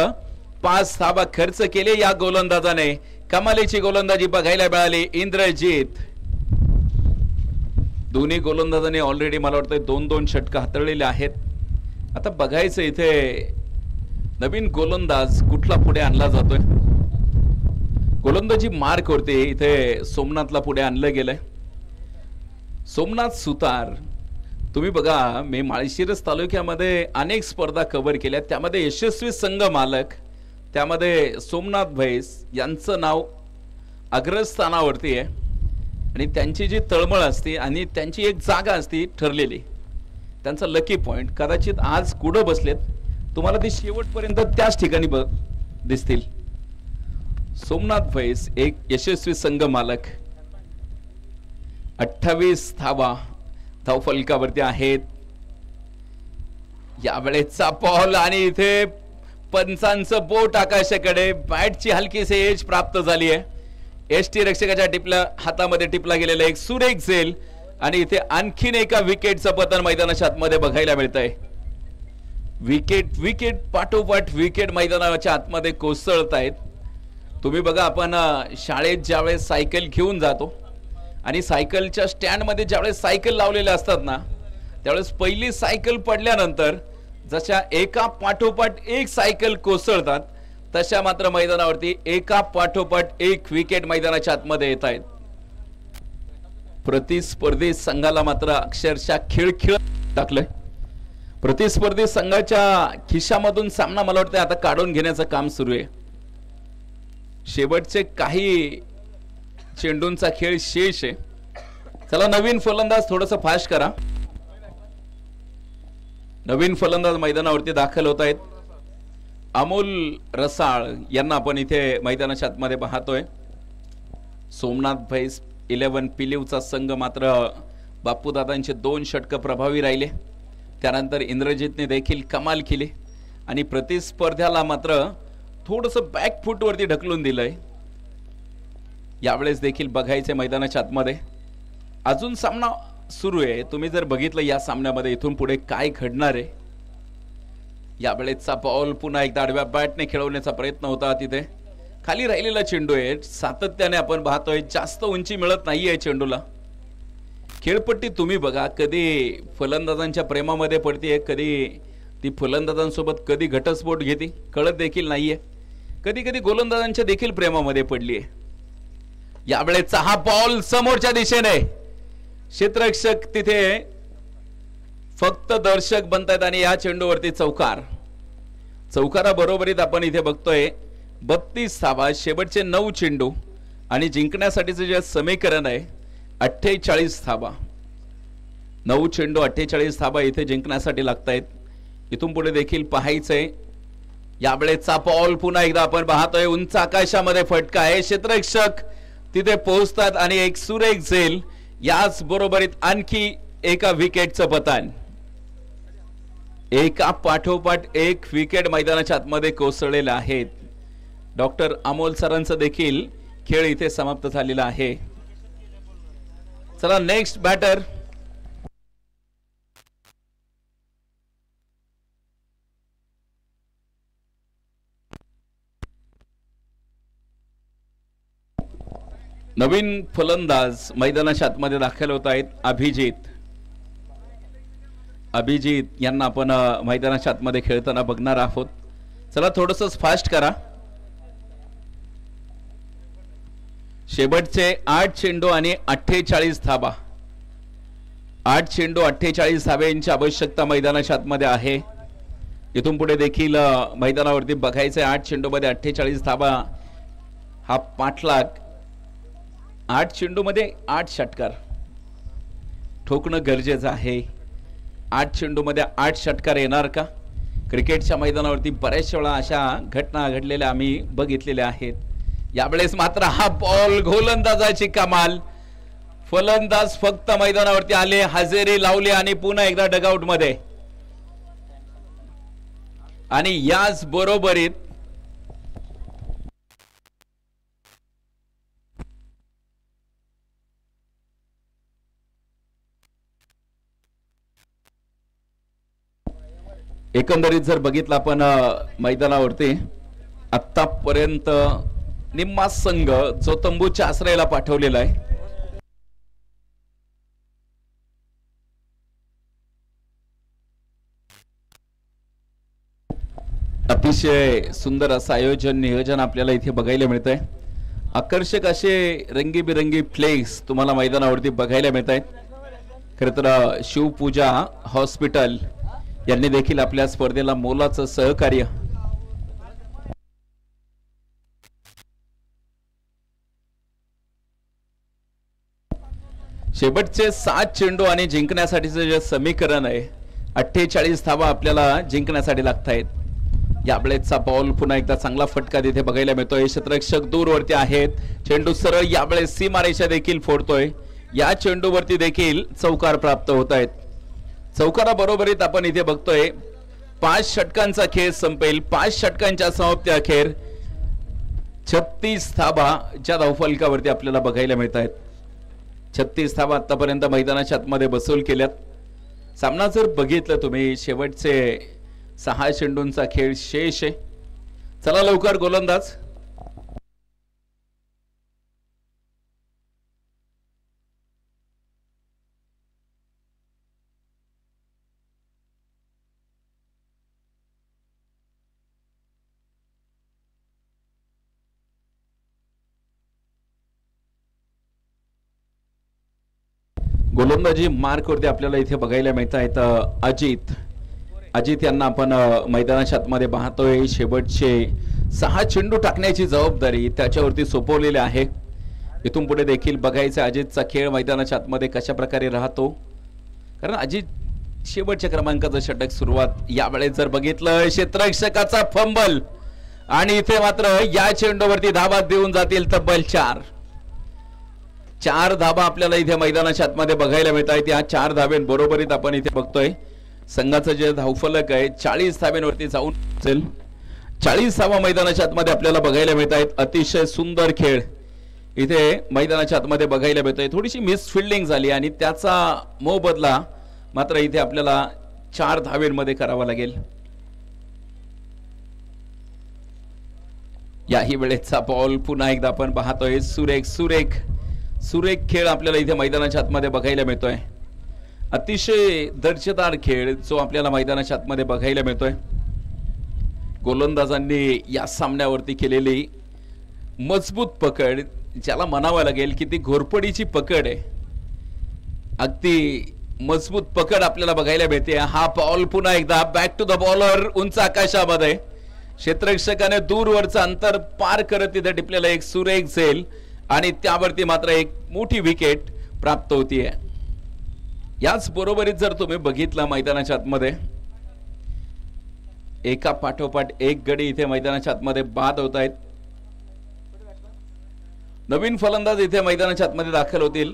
5 धावा खर्च केले या गोलंदाजाने. कमालीची गोलंदाजी बघायला मिळाली इंद्रजित. दोन्ही गोलंदाजांनी ऑलरेडी मला वाटतं 2-2 षटक हाताळलेले आहेत. आता बघायचं इथे नवीन गोलंदाज कुठला पुढे आणला जातोय. गोलंदाजी मार्क वरती इथे सोमनाथला पुढे आणलं गेलंय. सोमनाथ सुतार. तुम्ही बघा, मी माळशिरस तालुक्यामध्ये अनेक स्पर्धा कव्हर केल्या, त्यामध्ये यशस्वी संघ मालक, त्यामध्ये सोमनाथ भैस यांचं नाव अग्रस्थानावरती आहे. आणि त्यांची जी तळमळ असते आणि त्यांची एक जागा असते ठरलेली, त्यांचा लकी पॉइंट कदाचित आज कुठं बसलेत तुम्हाला ते शेवटपर्यंत त्याच ठिकाणी दिसतील. सोमनाथ भैस एक यशस्वी संघ मालक. 28 धावा धावफलकावरती आहेत. यावेळेचा बॉल आणि इथे पंचांचं बोट आकाशाकडे. बॅटची हलकीशी एज प्राप्त झाली आहे. एसटी रक्षकाच्या हातामध्ये टिपला गेलेला एक सुरेख झेल आणि इथे आणखीन एका विकेटचं पतन मैदानाच्या आतमध्ये बघायला मिळत आहे. विकेट पाठोपाठ विकेट मैदानाच्या आतमध्ये कोसळत आहेत. तुम्ही बघा, आपण शाळेत ज्यावेळेस सायकल घेऊन जातो आणि सायकलच्या स्टँडमध्ये ज्यावेळेस सायकल लावलेल्या असतात ना, त्यावेळेस पहिली सायकल पडल्यानंतर जशा एका पाठोपाठ एक सायकल कोसळतात, तशा मात्र मैदानावरती एका पाठोपाठ एक विकेट मैदानाच्या आतमध्ये येत आहेत. प्रतिस्पर्धी संघाला मात्र अक्षरशः खिळखिळ टाकलंय. प्रतिस्पर्धी संघाच्या खिशामधून सामना मला वाटतं आता काढून घेण्याचं काम सुरू आहे. शेवटचे काही चेंडूंचा खेळ शेष आहे. चला, नवीन फलंदाज थोडंसं फास्ट करा. नवीन फलंदाज मैदानावरती दाखल होत आहेत. अमोल रसाळ यांना आपण इथे मैदानाच्या आतमध्ये पाहतोय. सोमनाथ भैस 11 पिलीवचा संघ मात्र बापूदादांचे 2 षटक प्रभावी राहिले. त्यानंतर इंद्रजितने देखील कमाल केली आणि प्रतिस्पर्ध्याला मात्र थोडंसं बॅक फूटवरती ढकलून दिलंय. यावेळेस देखील बघायचे मैदानाच्या आतमध्ये. अजून सामना सुरू आहे. तुम्ही जर बघितलं या सामन्यामध्ये इथून पुढे काय घडणार आहे. यावेळेचा बॉल पुन्हा एकदा आडव्या बॅटने खेळवण्याचा प्रयत्न होता. तिथे खाली राहिलेला चेंडू आहे. सातत्याने आपण पाहतोय जास्त उंची मिळत नाहीये चेंडूला. खेळपट्टी तुम्ही बघा, कधी फलंदाजांच्या प्रेमामध्ये पडते, कधी ती फलंदाजांसोबत कधी घटस्फोट घेते कळत देखील नाहीये. कधी कधी गोलंदाजांच्या देखील प्रेमामध्ये पडली आहे. यावेळेचा हा बॉल समोरच्या दिशेने. क्षेत्ररक्षक तिथे फक्त दर्शक बनतायत आणि या चेंडूवरती चौकारा बरोबरीत आपण इथे बघतोय 32 धावा. शेवटचे 9 चेंडू आणि जिंकण्यासाठीचे जे समीकरण आहे 48 धावा. 9 चेंडू 48 धावा इथे जिंकण्यासाठी लागतायत. इथून पुढे देखील पाहायचंय. यावेळेचा बॉल पुन्हा एकदा आपण पाहतोय उंच आकाशामध्ये फटका आहे. क्षेत्ररक्षक तिथे पोहोचतात आणि एक सुरेख झेल. याच बरोबरीत आणखी एका विकेटचं पतन. एका पाठोपाठ एक विकेट मैदानाच्या आतमध्ये कोसळलेले आहेत. डॉक्टर अमोल सरांचं देखील खेळ इथे समाप्त झालेला आहे. चला, नेक्स्ट बॅटर. नवीन फलंदाज मैदानाच्या आतमध्ये दाखल होत आहेत. अभिजित यांना आपण मैदानाच्या आतमध्ये खेळताना बघणार आहोत. चला थोडंसं फास्ट करा. शेवटचे 8 चेंडू आणि 48 धाबा. 8 चेंडू 48 धाब्यांची आवश्यकता मैदानाच्या आतमध्ये आहे. इथून पुढे देखील मैदानावरती बघायचे 8 चेंडूमध्ये 48 धाबा हा पाठलाग. 8 चेंडूमध्ये 8 षटकार ठोकणं गरजेचं आहे. 8 चेंडूमध्ये 8 षटकार येणार का? क्रिकेटच्या मैदानावरती बऱ्याच वेळा अशा घटना घडलेल्या आम्ही बघितलेल्या आहेत. यावेळेस मात्र हा बॉल गोलंदाजाची कमाल. फलंदाज फक्त मैदानावरती आले, हजेरी लावली आणि पुन्हा एकदा डगआउट मध्ये. आणि याच बरोबरीत एकंदरीत जर बघितलं आपण मैदानावरती आतापर्यंत निम्मा संघ जो तंबूच्या आश्रयाला पाठवलेला आहे. अतिशय सुंदर असं आयोजन नियोजन आपल्याला इथे बघायला मिळत आहे. आकर्षक असे रंगीबिरंगी फ्लेक्स तुम्हाला मैदानावरती बघायला मिळत आहेत. खरं तर शिवपूजा हॉस्पिटल यांनी देखील आपल्या स्पर्धेला मोलाचं सहकार्य. शेवटचे 7 चेंडू आणि जिंकण्यासाठीचं जे समीकरण आहे 48 धावा आपल्याला जिंकण्यासाठी लागत आहेत. यावेळेसचा बॉल पुन्हा एकदा चांगला फटका तिथे बघायला मिळतोय. क्षेत्ररक्षक दूरवरती आहेत. चेंडू सरळ यावेळेस सीमारेषा देखील फोडतोय. या चेंडूवरती देखील चौकार प्राप्त होत आहेत. चौकारा बरोबरीत आपण इथे बघतोय 5 षटकांचा खेळ संपेल. 5 षटकांच्या समाप्ती अखेर 36 धाबा ज्या धावफलकावरती आपल्याला बघायला मिळत आहेत. 36 धाबा आतापर्यंत मैदानाच्या आतमध्ये बसवून केल्यात. सामना जर बघितलं तुम्ही शेवटचे 6 चेंडूंचा खेळ शेष आहे. चला लवकर गोलंदाज. गोलंदाजी मार्क वरती आपल्याला इथे बघायला मिळत आहेत अजित यांना आपण मैदानाच्या आतमध्ये पाहतोय. शेवटचे 6 चेंडू टाकण्याची जबाबदारी त्याच्यावरती सोपवलेली आहे. इथून पुढे देखील बघायचं अजितचा खेळ मैदानाच्या आतमध्ये कशा प्रकारे राहतो. कारण अजित शेवटच्या क्रमांकाचं षटक सुरुवात यावेळेस जर बघितलं क्षेत्ररक्षकाचा फंबल आणि इथे मात्र या चेंडूवरती धावा देऊन जातील तब्बल 4 धाबा आपल्याला इथे मैदानाच्या आतमध्ये बघायला मिळत आहेत. या 4 धाब्यांबरोबरीत आपण इथे बघतोय संघाचं जे धावफलक आहे 40 धाब्यांवरती जाऊन असेल. 40 धावा मैदानाच्या आतमध्ये आपल्याला बघायला मिळत आहेत. अतिशय सुंदर खेळ इथे मैदानाच्या आतमध्ये बघायला मिळतोय. थोडीशी मिस फिल्डिंग झाली आणि त्याचा मोबदला मात्र इथे आपल्याला 4 धाब्यांमध्ये करावा लागेल. याही वेळेचा बॉल पुन्हा एकदा आपण पाहतोय. सुरेख खेळ आपल्याला इथे मैदानाच्या आतमध्ये बघायला मिळतोय. अतिशय दर्जेदार खेळ जो आपल्याला मैदानाच्या आतमध्ये बघायला मिळतोय. गोलंदाजांनी या सामन्यावरती केलेली मजबूत पकड ज्याला म्हणावं लागेल की ती घोरपडीची पकड आहे. अगदी मजबूत पकड आपल्याला बघायला मिळते. हा बॉल पुन्हा एकदा बॅक टू द बॉलर उंच आकाशामध्ये. क्षेत्ररक्षकाने दूरवरचं अंतर पार करत तिथे टिपलेला एक सुरेख झेल आणि त्यावरती मात्र एक मोठी विकेट प्राप्त होतीये. याच बरोबरीत जर तुम्ही बघितलं मैदानाच्या आतमध्ये एका पाठोपाठ एक गडी इथे मैदानाच्या आतमध्ये बाद होत आहेत. नवीन फलंदाज इथे मैदानाच्या आतमध्ये दाखल होतील.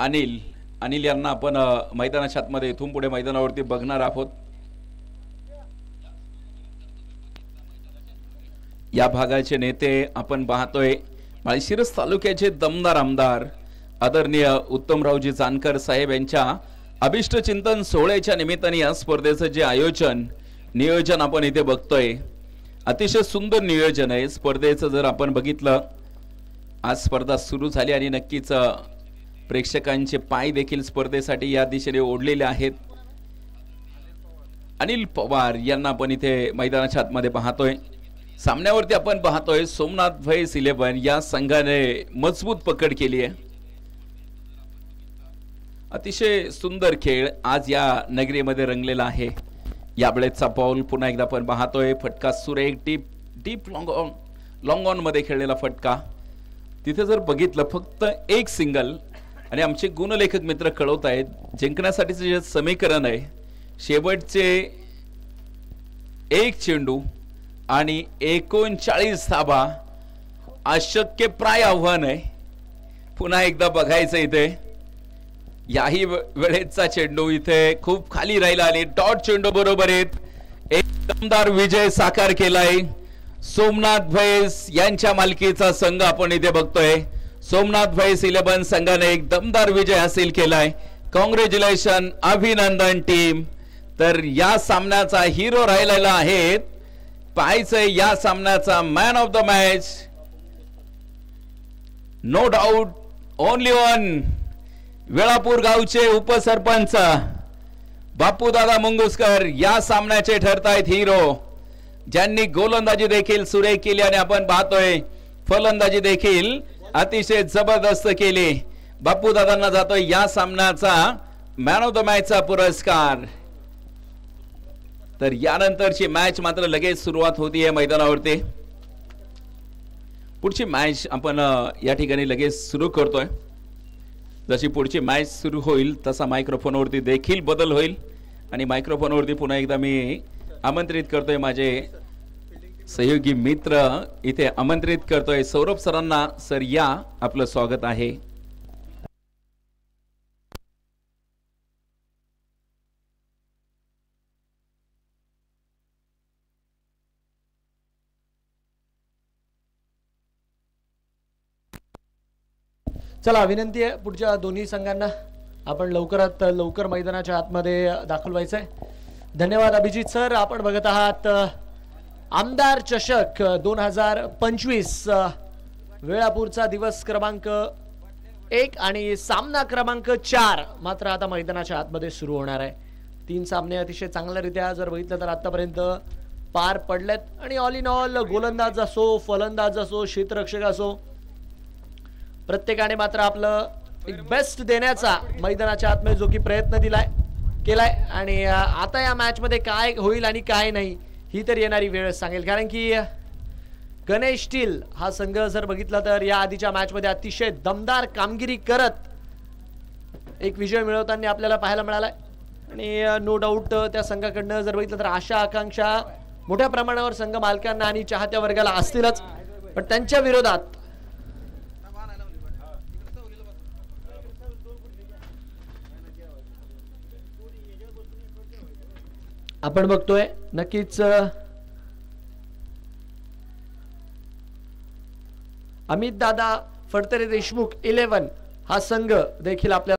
अनिल यांना आपण मैदानाच्या आतमध्ये इथून पुढे मैदानावरती बघणार आहोत. या भागाचे नेते आपण पाहतोय माळशिरस तालुक्याचे दमदार आमदार आदरणीय उत्तमरावजी जानकर साहेब यांच्या अभिष्ट चिंतन सोहळ्याच्या निमित्ताने या स्पर्धेचं जे नियोजन आपण इथे बघतोय. अतिशय सुंदर नियोजन आहे स्पर्धेचं. जर आपण बघितलं आज स्पर्धा सुरू झाली आणि नक्कीच प्रेक्षकांचे पाय देखील स्पर्धेसाठी या दिशेने ओढलेले आहेत. अनिल पवार यांना आपण इथे मैदानाच्या आतमध्ये पाहतोय. सामन्यावरती आपण पाहतोय सोमनाथ व्हाईस 11 या संघाने मजबूत पकड केली आहे. अतिशय सुंदर खेळ आज या नगरीमध्ये रंगलेला आहे. या वेळेचा बॉल पुन्हा एकदा आपण पाहतोय. फटका सुरेख डीप लॉंग ऑन मध्ये खेळलेला फटका. तिथे जर बघितलं फक्त एक सिंगल. आणि आमचे गुणलेखक मित्र कळवत आहेत जिंकण्यासाठीचे जे समीकरण आहे शेवटचे एक चेंडू आणि 39 धाबा अशक्यप्राय आव्हान आहे. पुन्हा एकदा बघायचं इथे याही वेळेचा चेंडू इथे खूप खाली राहिला आणि डॉट चेंडू बरोबर आहेत. एक दमदार विजय साकार केलाय सोमनाथ व्हाईस यांच्या मालकीचा संघ आपण इथे बघतोय. सोमनाथ व्हाईस 11 संघाने एक दमदार विजय हासिल केलाय. कॉंग्रॅच्युलेशन, अभिनंदन टीम. तर या सामन्याचा हिरो राहिलेला आहे पाहायचंय या सामन्याचा man of the match. No doubt only one Velapur गावचे उपसरपंच बापूदादा मुंगुसकर या सामन्याचे ठरतायत हिरो, ज्यांनी गोलंदाजी देखील सुरेख केली आणि आपण पाहतोय फलंदाजी देखील अतिशय जबरदस्त केली. बापूदादांना जातोय या सामन्याचा मॅन ऑफ द मॅचचा पुरस्कार. तर यानंतरची मॅच मात्र लगेच सुरुवात होतीये मैदानावरती. पुढची मॅच आपण या ठिकाणी लगेच सुरू करतोय. जशी पुढची मॅच सुरू होईल तसा मायक्रोफोनवरती देखील बदल होईल आणि मायक्रोफोनवरती पुन्हा एकदा मी आमंत्रित करतोय माझे सहयोगी मित्र इथे आमंत्रित करतोय. सौरभ सरांना. सर या, आपलं स्वागत आहे. चला, विनंती आहे पुढच्या दोन्ही संघांना आपण लवकरात लवकर मैदानाच्या आतमध्ये दाखल व्हायचंय. धन्यवाद अभिजित सर. आपण बघत आहात आमदार चषक 2025 वेळापूरचा दिवस क्रमांक 1 आणि सामना क्रमांक 4 मात्र आता मैदानाच्या आतमध्ये सुरू होणार आहे. 3 सामने अतिशय चांगल्यारीत्या जर बघितलं तर आतापर्यंत पार पडलेत आणि ऑल इन ऑल गोलंदाज असो, फलंदाज असो, क्षेत्ररक्षक असो, प्रत्येकाने मात्र आपलं एक बेस्ट देण्याचा मैदानाच्या आतमध्ये जो की प्रयत्न केलाय. आणि आता या मॅच मध्ये काय होईल आणि काय नाही ही तर येणारी वेळ सांगेल. कारण की गणेश स्टील हा संघ जर बघितला तर या आधीच्या मॅच मध्ये अतिशय दमदार कामगिरी करत एक विजय मिळवताना आपल्याला पाहायला मिळालाय. आणि नो डाऊट त्या संघाकडनं जर बघितलं तर आशा आकांक्षा मोठ्या प्रमाणावर संघ मालकांना आणि चाहत्या वर्गाला असतीलच. पण त्यांच्या विरोधात आपण बघतोय नक्कीच अमित दादा फडतरे देशमुख 11 हा संघ देखील आपल्या